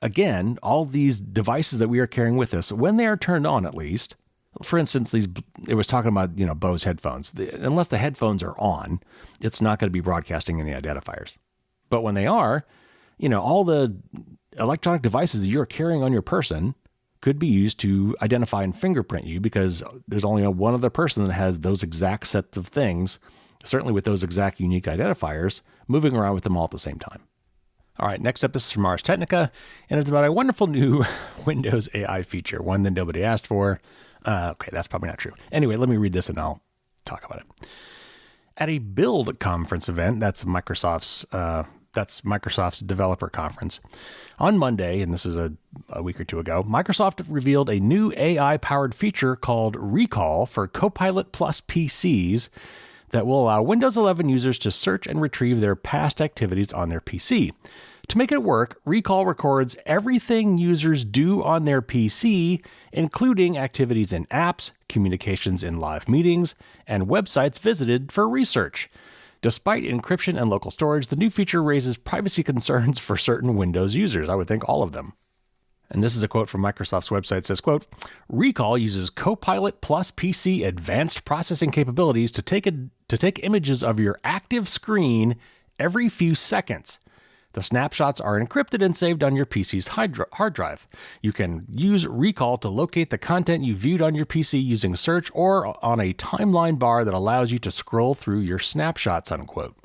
again, all these devices that we are carrying with us, when they are turned on at least, for instance, it was talking about, Bose headphones. Unless the headphones are on, it's not going to be broadcasting any identifiers. But when they are, all the electronic devices that you're carrying on your person could be used to identify and fingerprint you, because there's only one other person that has those exact sets of things, certainly with those exact unique identifiers, moving around with them all at the same time. All right, next up, this is from Ars Technica, and it's about a wonderful new Windows AI feature, one that nobody asked for. Okay, that's probably not true. Anyway, let me read this and I'll talk about it. At a Build conference event, that's Microsoft's developer conference, on Monday, and this is a week or two ago, Microsoft revealed a new AI-powered feature called Recall for Copilot Plus PCs that will allow Windows 11 users to search and retrieve their past activities on their PC. To make it work, Recall records everything users do on their PC, including activities in apps, communications in live meetings, and websites visited for research. Despite encryption and local storage, the new feature raises privacy concerns for certain Windows users. I would think all of them. And this is a quote from Microsoft's website. It says, quote, Recall uses Copilot Plus PC advanced processing capabilities to take images of your active screen every few seconds. The snapshots are encrypted and saved on your PC's hard drive. You can use Recall to locate the content you viewed on your PC using search or on a timeline bar that allows you to scroll through your snapshots, unquote.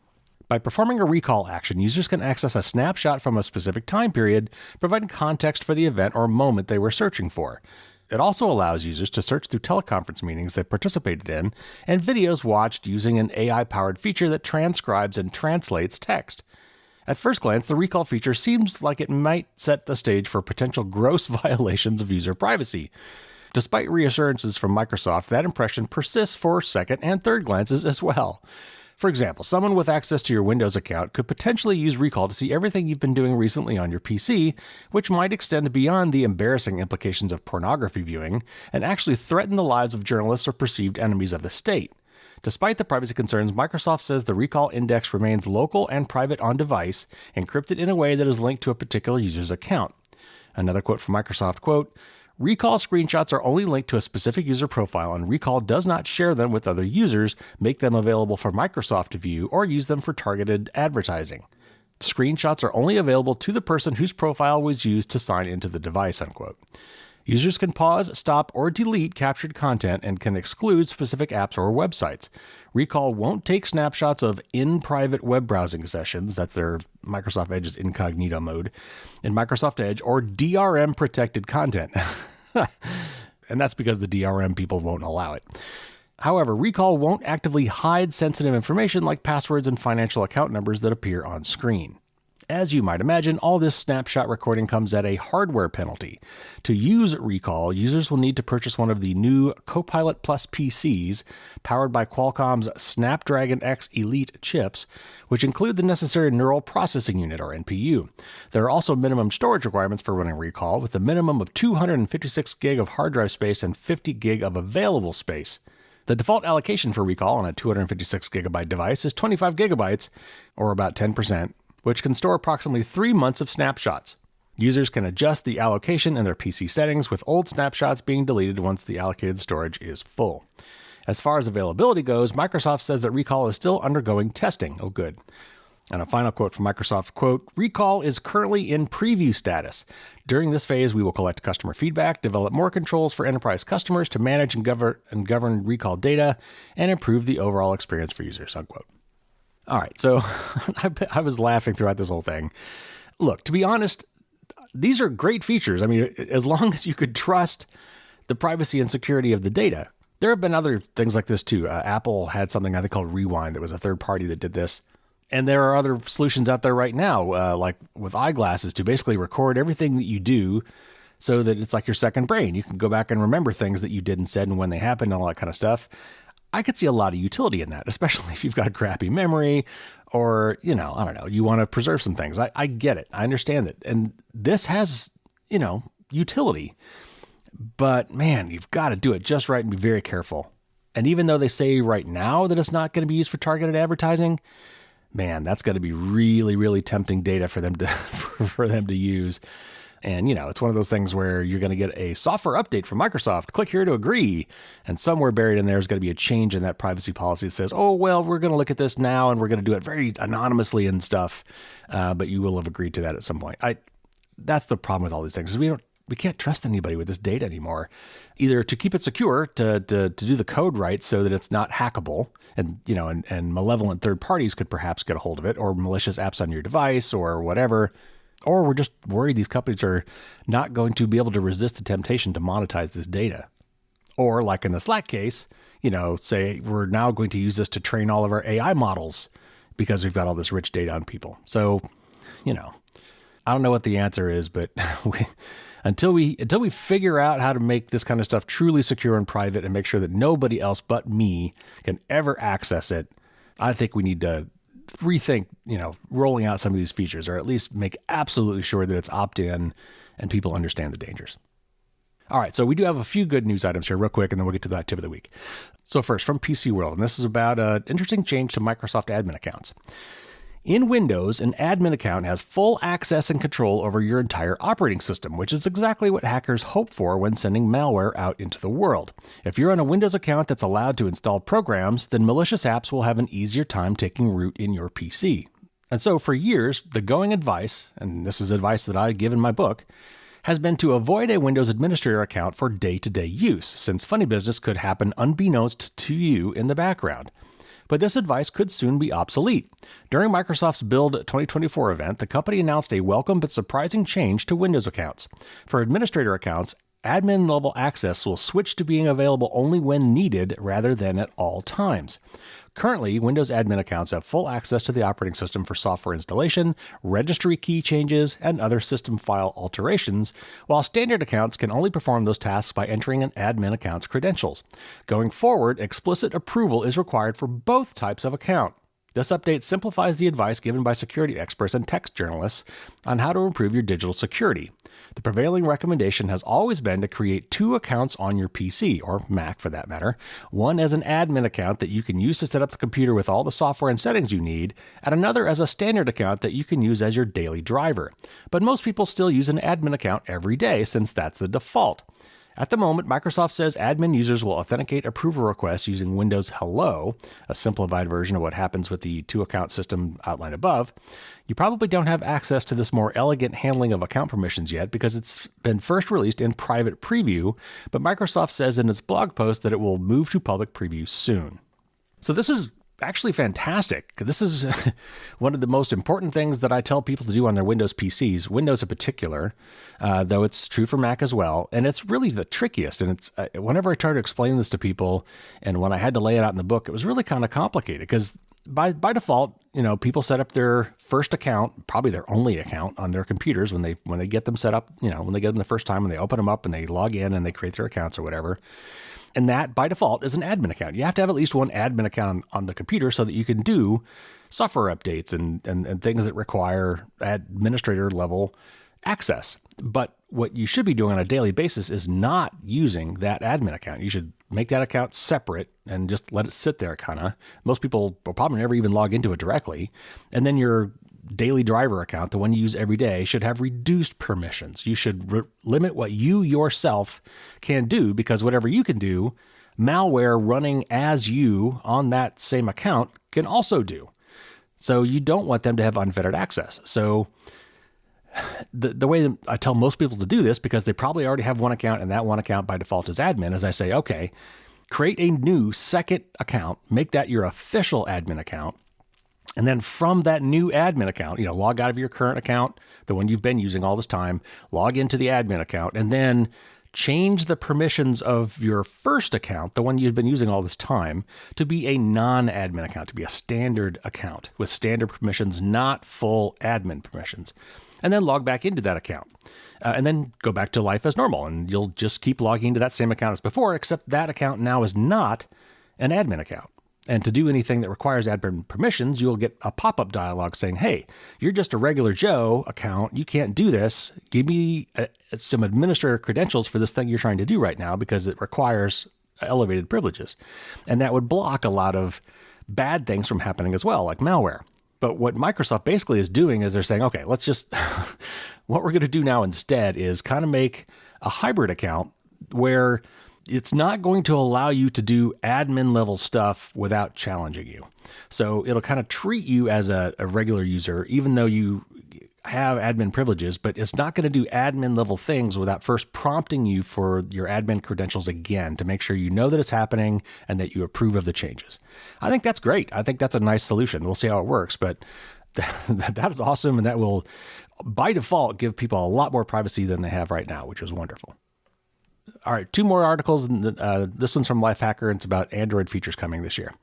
By performing a recall action, users can access a snapshot from a specific time period, providing context for the event or moment they were searching for. It also allows users to search through teleconference meetings they participated in and videos watched using an AI-powered feature that transcribes and translates text. At first glance, the recall feature seems like it might set the stage for potential gross violations of user privacy. Despite reassurances from Microsoft, that impression persists for second and third glances as well. For example, someone with access to your Windows account could potentially use Recall to see everything you've been doing recently on your PC, which might extend beyond the embarrassing implications of pornography viewing and actually threaten the lives of journalists or perceived enemies of the state. Despite the privacy concerns, Microsoft says the Recall index remains local and private on device, encrypted in a way that is linked to a particular user's account. Another quote from Microsoft, quote, Recall screenshots are only linked to a specific user profile, and Recall does not share them with other users, make them available for Microsoft to view, or use them for targeted advertising. Screenshots are only available to the person whose profile was used to sign into the device, unquote. Users can pause, stop, or delete captured content and can exclude specific apps or websites. Recall won't take snapshots of in-private web browsing sessions, that's their Microsoft Edge's incognito mode, in Microsoft Edge, or DRM-protected content. And that's because the DRM people won't allow it. However, Recall won't actively hide sensitive information like passwords and financial account numbers that appear on screen. As you might imagine, all this snapshot recording comes at a hardware penalty. To use Recall, users will need to purchase one of the new Copilot Plus PCs powered by Qualcomm's Snapdragon X Elite chips, which include the necessary Neural Processing Unit, or NPU. There are also minimum storage requirements for running Recall, with a minimum of 256 gig of hard drive space and 50 gig of available space. The default allocation for Recall on a 256 gigabyte device is 25 gigabytes, or about 10%, which can store approximately 3 months of snapshots. Users can adjust the allocation in their PC settings, with old snapshots being deleted once the allocated storage is full. As far as availability goes, Microsoft says that Recall is still undergoing testing. Oh, good. And a final quote from Microsoft, quote, Recall is currently in preview status. During this phase, we will collect customer feedback, develop more controls for enterprise customers to manage and govern Recall data, and improve the overall experience for users, unquote. All right, so I was laughing throughout this whole thing. Look, to be honest, these are great features. I mean, as long as you could trust the privacy and security of the data. There have been other things like this too. Apple had something I think called Rewind that was a third party that did this. And there are other solutions out there right now, like with eyeglasses, to basically record everything that you do so that it's like your second brain. You can go back and remember things that you did and said and when they happened and all that kind of stuff. I could see a lot of utility in that, especially if you've got a crappy memory or, I don't know, you want to preserve some things. I get it. I understand it. And this has, utility. But man, you've got to do it just right and be very careful. And even though they say right now that it's not going to be used for targeted advertising, man, that's going to be really, really tempting data for them to for them to use. And, it's one of those things where you're going to get a software update from Microsoft. Click here to agree. And somewhere buried in there is going to be a change in that privacy policy that says, oh, well, we're going to look at this now and we're going to do it very anonymously and stuff. But you will have agreed to that at some point. That's the problem with all these things. We can't trust anybody with this data anymore, either to keep it secure, to do the code right so that it's not hackable and malevolent third parties could perhaps get a hold of it, or malicious apps on your device or whatever. Or we're just worried these companies are not going to be able to resist the temptation to monetize this data. Or like in the Slack case, say we're now going to use this to train all of our AI models because we've got all this rich data on people. So, I don't know what the answer is, but until we figure out how to make this kind of stuff truly secure and private and make sure that nobody else but me can ever access it, I think we need to rethink, rolling out some of these features, or at least make absolutely sure that it's opt-in and people understand the dangers. All right, so we do have a few good news items here real quick, and then we'll get to that tip of the week. So first, from PC World, and this is about an interesting change to Microsoft admin accounts. In Windows, an admin account has full access and control over your entire operating system, which is exactly what hackers hope for when sending malware out into the world. If you're on a Windows account that's allowed to install programs, then malicious apps will have an easier time taking root in your PC. And so for years, the going advice, and this is advice that I give in my book, has been to avoid a Windows administrator account for day-to-day use, since funny business could happen unbeknownst to you in the background. But this advice could soon be obsolete. During Microsoft's Build 2024 event, the company announced a welcome but surprising change to Windows accounts. For administrator accounts, admin-level access will switch to being available only when needed rather than at all times. Currently, Windows admin accounts have full access to the operating system for software installation, registry key changes, and other system file alterations, while standard accounts can only perform those tasks by entering an admin account's credentials. Going forward, explicit approval is required for both types of account. This update simplifies the advice given by security experts and tech journalists on how to improve your digital security. The prevailing recommendation has always been to create two accounts on your PC, or Mac for that matter, one as an admin account that you can use to set up the computer with all the software and settings you need, and another as a standard account that you can use as your daily driver. But most people still use an admin account every day since that's the default. At the moment, Microsoft says admin users will authenticate approval requests using Windows Hello, a simplified version of what happens with the two-account system outlined above. You probably don't have access to this more elegant handling of account permissions yet because it's been first released in private preview, but Microsoft says in its blog post that it will move to public preview soon. So this is actually fantastic. This is one of the most important things that I tell people to do on their Windows PCs, Windows in particular, though it's true for Mac as well. And it's really the trickiest. And it's whenever I try to explain this to people, and when I had to lay it out in the book, it was really kind of complicated because by default, people set up their first account, probably their only account on their computers when they get them set up, when they get them the first time and they open them up and they log in and they create their accounts or whatever. And that, by default, is an admin account. You have to have at least one admin account on the computer so that you can do software updates and things that require administrator-level access. But what you should be doing on a daily basis is not using that admin account. You should make that account separate and just let it sit there, kind of. Most people will probably never even log into it directly. And then your daily driver account, the one you use every day, should have reduced permissions. You should limit what you yourself can do, because whatever you can do, malware running as you on that same account can also do. So you don't want them to have unfettered access. So the way that I tell most people to do this, because they probably already have one account and that one account by default is admin, is I say, okay, create a new second account, make that your official admin account, And then from that new admin account, log out of your current account, the one you've been using all this time, log into the admin account, and then change the permissions of your first account, the one you've been using all this time, to be a non-admin account, to be a standard account with standard permissions, not full admin permissions. And then log back into that account. And then go back to life as normal. And you'll just keep logging into that same account as before, except that account now is not an admin account. And to do anything that requires admin permissions, you'll get a pop-up dialog saying, hey, you're just a regular Joe account. You can't do this. Give me some administrator credentials for this thing you're trying to do right now because it requires elevated privileges. And that would block a lot of bad things from happening as well, like malware. But what Microsoft basically is doing is they're saying, okay, let's just, what we're going to do now instead is kind of make a hybrid account where it's not going to allow you to do admin level stuff without challenging you. So it'll kind of treat you as a regular user, even though you have admin privileges, but it's not going to do admin level things without first prompting you for your admin credentials again to make sure you know that it's happening and that you approve of the changes. I think that's great. I think that's a nice solution. We'll see how it works, but that is awesome. And that will, by default, give people a lot more privacy than they have right now, which is wonderful. All right, 2 more articles. This one's from Lifehacker, and it's about Android features coming this year.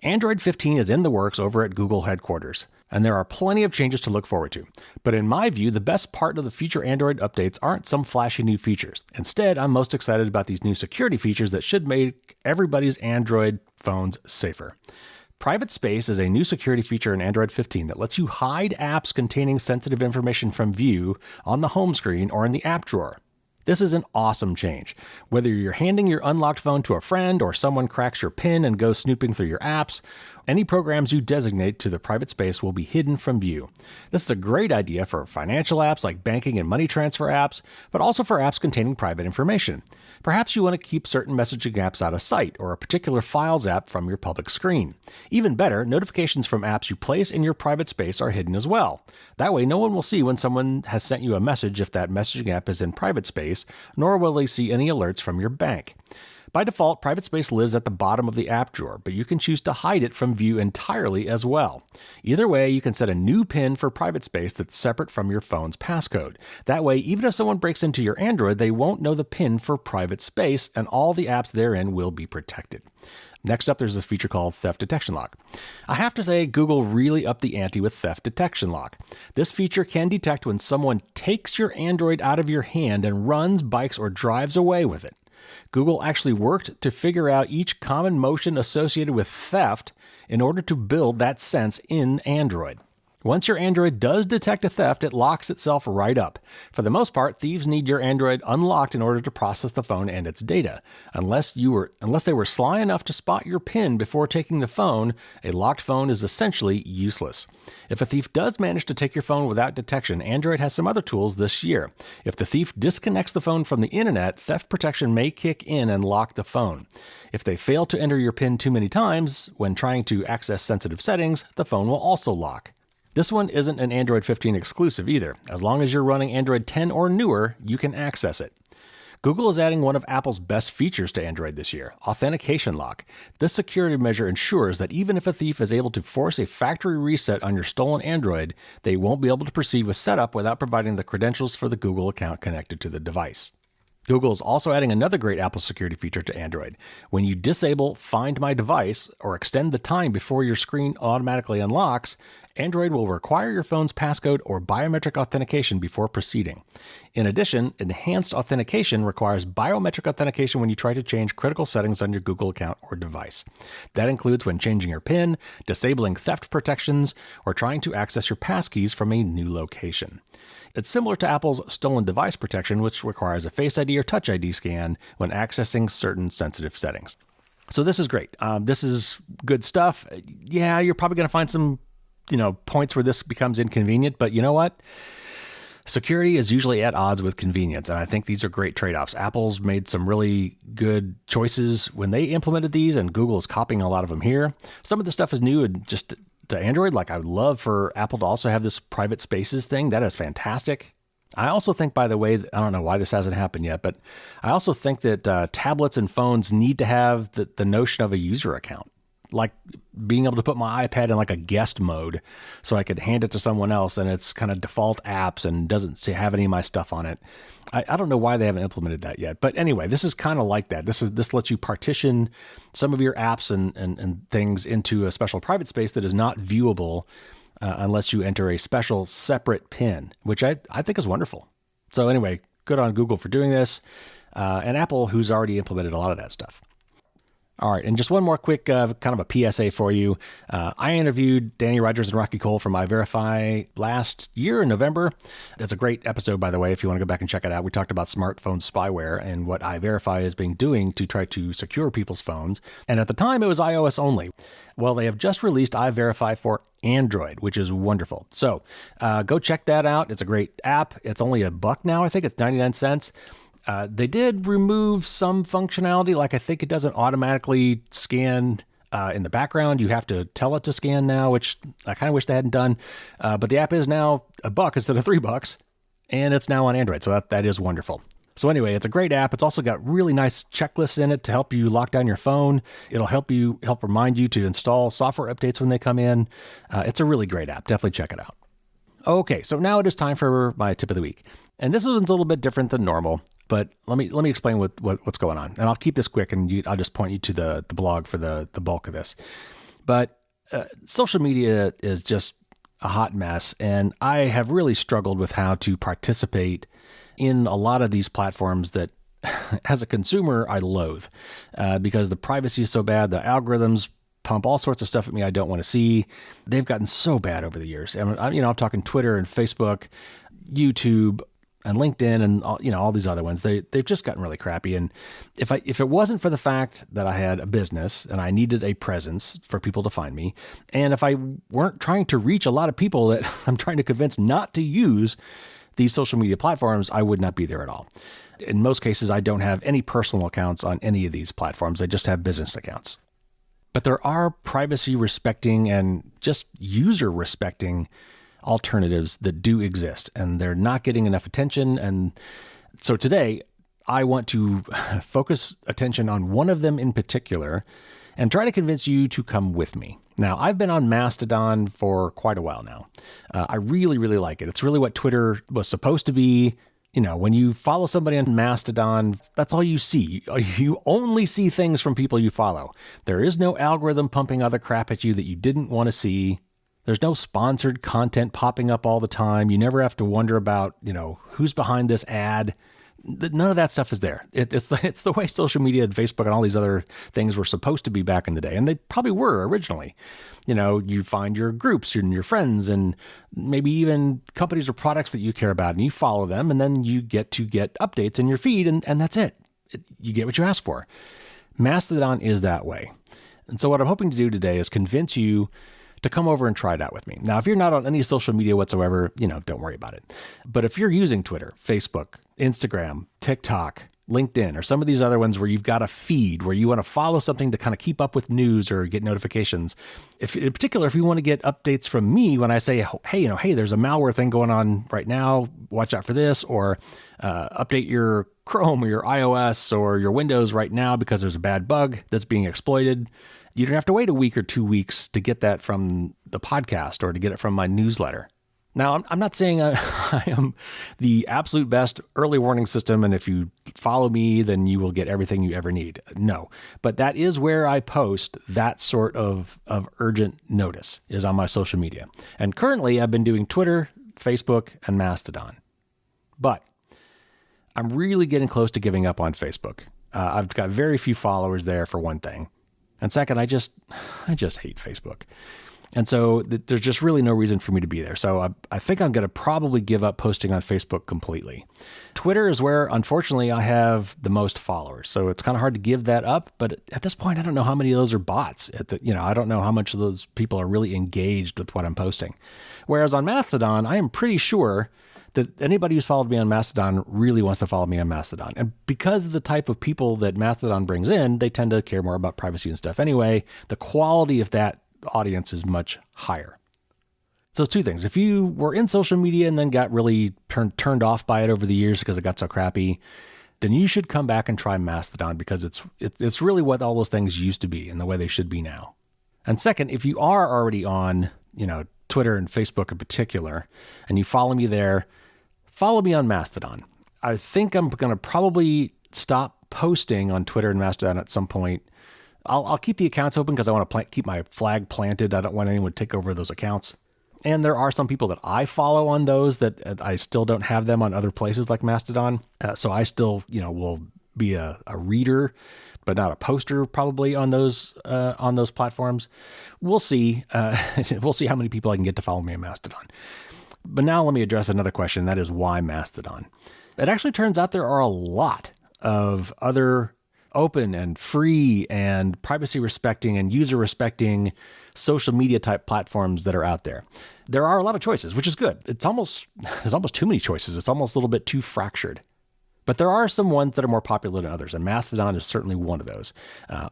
Android 15 is in the works over at Google headquarters, and there are plenty of changes to look forward to. But in my view, the best part of the future Android updates aren't some flashy new features. Instead, I'm most excited about these new security features that should make everybody's Android phones safer. Private Space is a new security feature in Android 15 that lets you hide apps containing sensitive information from view on the home screen or in the app drawer. This is an awesome change. Whether you're handing your unlocked phone to a friend or someone cracks your PIN and goes snooping through your apps, any programs you designate to the private space will be hidden from view. This is a great idea for financial apps like banking and money transfer apps, but also for apps containing private information. Perhaps you want to keep certain messaging apps out of sight or a particular files app from your public screen. Even better, notifications from apps you place in your private space are hidden as well. That way, no one will see when someone has sent you a message if that messaging app is in private space, nor will they see any alerts from your bank. By default, private space lives at the bottom of the app drawer, but you can choose to hide it from view entirely as well. Either way, you can set a new PIN for private space that's separate from your phone's passcode. That way, even if someone breaks into your Android, they won't know the PIN for private space, and all the apps therein will be protected. Next up, there's this feature called Theft Detection Lock. I have to say, Google really upped the ante with Theft Detection Lock. This feature can detect when someone takes your Android out of your hand and runs, bikes, or drives away with it. Google actually worked to figure out each common motion associated with theft in order to build that sense in Android. Once your Android does detect a theft, it locks itself right up. For the most part, thieves need your Android unlocked in order to process the phone and its data. Unless they were sly enough to spot your PIN before taking the phone, a locked phone is essentially useless. If a thief does manage to take your phone without detection, Android has some other tools this year. If the thief disconnects the phone from the internet, theft protection may kick in and lock the phone. If they fail to enter your PIN too many times when trying to access sensitive settings, the phone will also lock. This one isn't an Android 15 exclusive either. As long as you're running Android 10 or newer, you can access it. Google is adding one of Apple's best features to Android this year, Authentication Lock. This security measure ensures that even if a thief is able to force a factory reset on your stolen Android, they won't be able to proceed with setup without providing the credentials for the Google account connected to the device. Google is also adding another great Apple security feature to Android. When you disable Find My Device or extend the time before your screen automatically unlocks, Android will require your phone's passcode or biometric authentication before proceeding. In addition, enhanced authentication requires biometric authentication when you try to change critical settings on your Google account or device. That includes when changing your PIN, disabling theft protections, or trying to access your passkeys from a new location. It's similar to Apple's stolen device protection, which requires a Face ID or Touch ID scan when accessing certain sensitive settings. So this is great. This is good stuff. Yeah, you're probably going to find some points where this becomes inconvenient, but you know what? Security is usually at odds with convenience, and I think these are great trade-offs. Apple's made some really good choices when they implemented these, and Google is copying a lot of them here. Some of the stuff is new and just to Android. Like, I would love for Apple to also have this private spaces thing. That is fantastic. I also think, by the way, I don't know why this hasn't happened yet, but I also think that tablets and phones need to have the notion of a user account. like being able to put my iPad in like a guest mode so I could hand it to someone else and it's kind of default apps and doesn't have any of my stuff on it. I don't know why they haven't implemented that yet. But anyway, this is kind of like that. This lets you partition some of your apps and things into a special private space that is not viewable unless you enter a special separate PIN, which I think is wonderful. So anyway, good on Google for doing this, and Apple, who's already implemented a lot of that stuff. All right, and just one more quick kind of a PSA for you. I interviewed Danny Rogers and Rocky Cole from iVerify last year in November. That's a great episode, by the way, if you want to go back and check it out. We talked about smartphone spyware and what iVerify has been doing to try to secure people's phones. And at the time, it was iOS only. Well, they have just released iVerify for Android, which is wonderful. So go check that out. It's a great app. It's only $1 now. I think it's 99 cents. They did remove some functionality, like I think it doesn't automatically scan in the background. You have to tell it to scan now, which I kind of wish they hadn't done. But the app is now $1 instead of $3, and it's now on Android. So that is wonderful. So anyway, it's a great app. It's also got really nice checklists in it to help you lock down your phone. It'll help remind you to install software updates when they come in. It's a really great app. Definitely check it out. Okay, so now it is time for my tip of the week. And this one's a little bit different than normal, but let me explain what's going on. And I'll keep this quick, and I'll just point you to the blog for the bulk of this. But social media is just a hot mess, and I have really struggled with how to participate in a lot of these platforms that, as a consumer, I loathe because the privacy is so bad, the algorithms pump all sorts of stuff at me I don't want to see. They've gotten so bad over the years. And I'm talking Twitter and Facebook, YouTube, and LinkedIn, and all these other ones. They've just gotten really crappy. And if it wasn't for the fact that I had a business and I needed a presence for people to find me, and if I weren't trying to reach a lot of people that I'm trying to convince not to use these social media platforms, I would not be there at all. In most cases, I don't have any personal accounts on any of these platforms. I just have business accounts. But there are privacy respecting and just user respecting alternatives that do exist, and they're not getting enough attention. And so today I want to focus attention on one of them in particular and try to convince you to come with me. Now, I've been on Mastodon for quite a while now. I really, really like it. It's really what Twitter was supposed to be. When you follow somebody on Mastodon, that's all you see. You only see things from people you follow. There is no algorithm pumping other crap at you that you didn't want to see. There's no sponsored content popping up all the time. You never have to wonder about, who's behind this ad. None of that stuff is there. It's the way social media and Facebook and all these other things were supposed to be back in the day. And they probably were originally. You find your groups and your friends and maybe even companies or products that you care about, and you follow them, and then you get updates in your feed, and that's it. You get what you ask for. Mastodon is that way. And so what I'm hoping to do today is convince you to come over and try it out with me. Now, if you're not on any social media whatsoever, don't worry about it. But if you're using Twitter, Facebook, Instagram, TikTok, LinkedIn, or some of these other ones where you've got a feed where you want to follow something to kind of keep up with news or get notifications, in particular, if you want to get updates from me when I say, hey, there's a malware thing going on right now, watch out for this, or update your Chrome or your iOS or your Windows right now because there's a bad bug that's being exploited. You don't have to wait a week or 2 weeks to get that from the podcast or to get it from my newsletter. Now, I'm not saying I am the absolute best early warning system, and if you follow me, then you will get everything you ever need. No, but that is where I post that sort of urgent notice, is on my social media. And currently, I've been doing Twitter, Facebook, and Mastodon. But I'm really getting close to giving up on Facebook. I've got very few followers there, for one thing. And second, I just hate Facebook. And so there's just really no reason for me to be there. So I think I'm going to probably give up posting on Facebook completely. Twitter is where, unfortunately, I have the most followers. So it's kind of hard to give that up. But at this point, I don't know how many of those are bots. I don't know how much of those people are really engaged with what I'm posting. Whereas on Mastodon, I am pretty sure that anybody who's followed me on Mastodon really wants to follow me on Mastodon. And because of the type of people that Mastodon brings in, they tend to care more about privacy and stuff anyway. The quality of that audience is much higher. So two things. If you were in social media and then got really turned off by it over the years because it got so crappy, then you should come back and try Mastodon, because it's really what all those things used to be and the way they should be now. And second, if you are already on, Twitter and Facebook in particular, and you follow me there, follow me on Mastodon. I think I'm going to probably stop posting on Twitter and Mastodon at some point. I'll keep the accounts open because I want to keep my flag planted. I don't want anyone to take over those accounts. And there are some people that I follow on those that I still don't have them on other places like Mastodon. So I still, will be a reader, but not a poster probably on those platforms. We'll see. We'll see how many people I can get to follow me on Mastodon. But now let me address another question. That is, why Mastodon? It actually turns out there are a lot of other open and free and privacy respecting and user respecting social media type platforms that are out there. There are a lot of choices, which is good. There's almost too many choices. It's almost a little bit too fractured. But there are some ones that are more popular than others, and Mastodon is certainly one of those.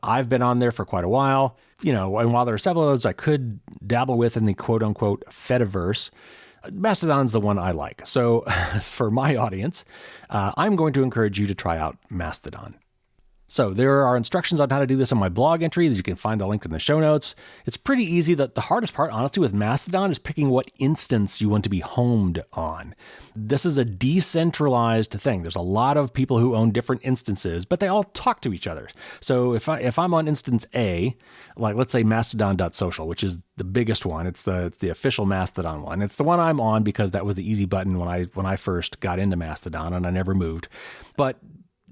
I've been on there for quite a while, and while there are several of those I could dabble with in the quote unquote Fediverse, Mastodon's the one I like. So for my audience, I'm going to encourage you to try out Mastodon. So there are instructions on how to do this in my blog entry that you can find the link in the show notes. It's pretty easy. The hardest part, honestly, with Mastodon is picking what instance you want to be homed on. This is a decentralized thing. There's a lot of people who own different instances, but they all talk to each other. So if I'm on instance A, like let's say mastodon.social, which is the biggest one, it's the official Mastodon one. It's the one I'm on because that was the easy button when I first got into Mastodon and I never moved. But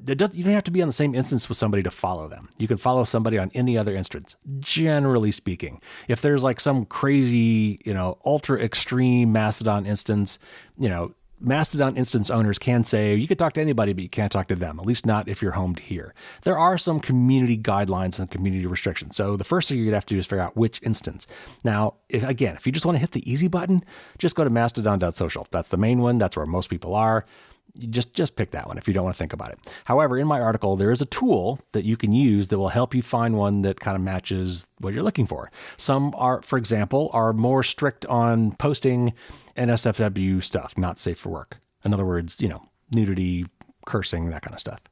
you don't have to be on the same instance with somebody to follow them. You can follow somebody on any other instance, generally speaking. If there's like some crazy, ultra extreme Mastodon instance, Mastodon instance owners can say you can talk to anybody, but you can't talk to them, at least not if you're homed here. There are some community guidelines and community restrictions. So the first thing you're going to have to do is figure out which instance. Now, if you just want to hit the easy button, just go to mastodon.social. That's the main one. That's where most people are. You just pick that one if you don't want to think about it. However, in my article, there is a tool that you can use that will help you find one that kind of matches what you're looking for. Some are, for example, are more strict on posting NSFW stuff, not safe for work. In other words, nudity, cursing, that kind of stuff.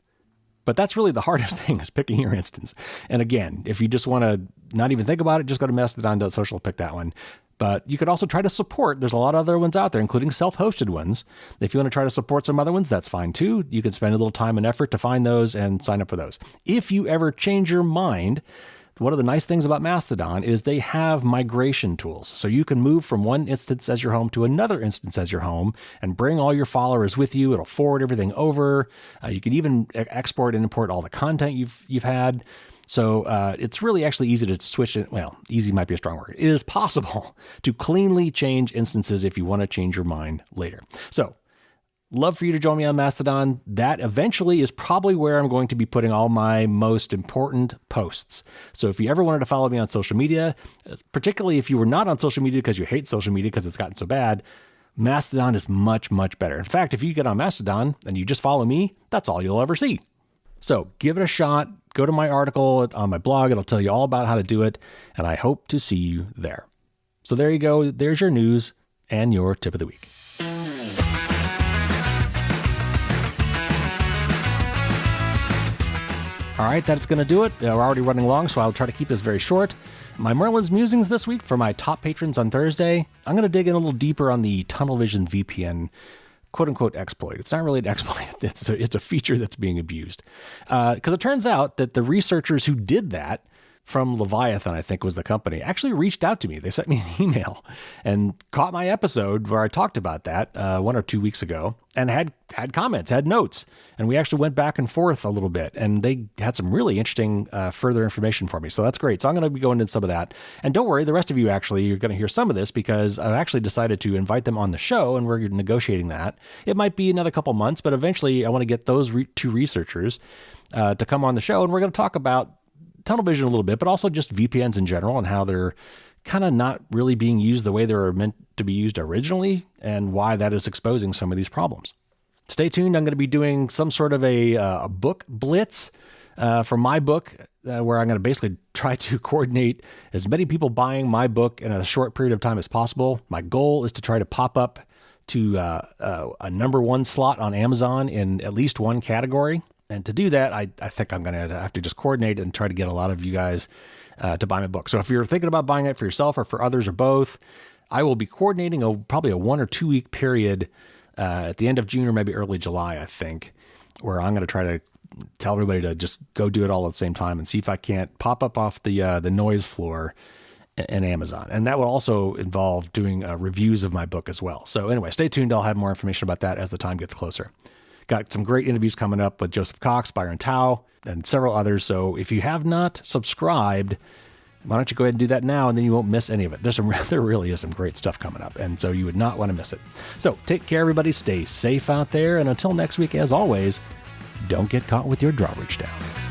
But that's really the hardest thing, is picking your instance. And again, if you just want to not even think about it, just go to mastodon.social, pick that one. But you could also try to support. There's a lot of other ones out there, including self-hosted ones. If you want to try to support some other ones, that's fine too. You can spend a little time and effort to find those and sign up for those. If you ever change your mind, one of the nice things about Mastodon is they have migration tools. So you can move from one instance as your home to another instance as your home and bring all your followers with you. It'll forward everything over. You can even export and import all the content you've had. So it's really actually easy to switch it. Well, easy might be a strong word. It is possible to cleanly change instances if you want to change your mind later. So love for you to join me on Mastodon. That eventually is probably where I'm going to be putting all my most important posts. So if you ever wanted to follow me on social media, particularly if you were not on social media because you hate social media because it's gotten so bad, Mastodon is much, much better. In fact, if you get on Mastodon and you just follow me, that's all you'll ever see. So give it a shot. Go to my article on my blog. It'll tell you all about how to do it. And I hope to see you there. So there you go. There's your news and your tip of the week. All right, that's going to do it. We're already running long, so I'll try to keep this very short. My Merlin's musings this week for my top patrons on Thursday. I'm going to dig in a little deeper on the Tunnel Vision VPN quote-unquote exploit. It's not really an exploit. It's a feature that's being abused. Because it turns out that the researchers who did that from Leviathan, I think was the company, actually reached out to me. They sent me an email and caught my episode where I talked about that 1 or 2 weeks ago and had comments, had notes. And we actually went back and forth a little bit. And they had some really interesting further information for me. So that's great. So I'm going to be going into some of that. And don't worry, the rest of you actually, you're going to hear some of this because I've actually decided to invite them on the show and we're negotiating that. It might be another couple months, but eventually I want to get those two researchers to come on the show. And we're going to talk about tunnel vision a little bit, but also just VPNs in general and how they're kind of not really being used the way they were meant to be used originally and why that is exposing some of these problems. Stay tuned. I'm going to be doing some sort of a book blitz for my book where I'm going to basically try to coordinate as many people buying my book in a short period of time as possible. My goal is to try to pop up to a number one slot on Amazon in at least one category. And to do that, I think I'm going to have to just coordinate and try to get a lot of you guys to buy my book. So if you're thinking about buying it for yourself or for others or both, I will be coordinating probably a 1 or 2 week period at the end of June or maybe early July, I think, where I'm going to try to tell everybody to just go do it all at the same time and see if I can't pop up off the noise floor in Amazon. And that will also involve doing reviews of my book as well. So anyway, stay tuned. I'll have more information about that as the time gets closer. Got some great interviews coming up with Joseph Cox, Byron Tao, and several others. So if you have not subscribed, why don't you go ahead and do that now, and then you won't miss any of it. There really is some great stuff coming up, and so you would not want to miss it. So take care, everybody. Stay safe out there, and until next week, as always, don't get caught with your drawbridge down.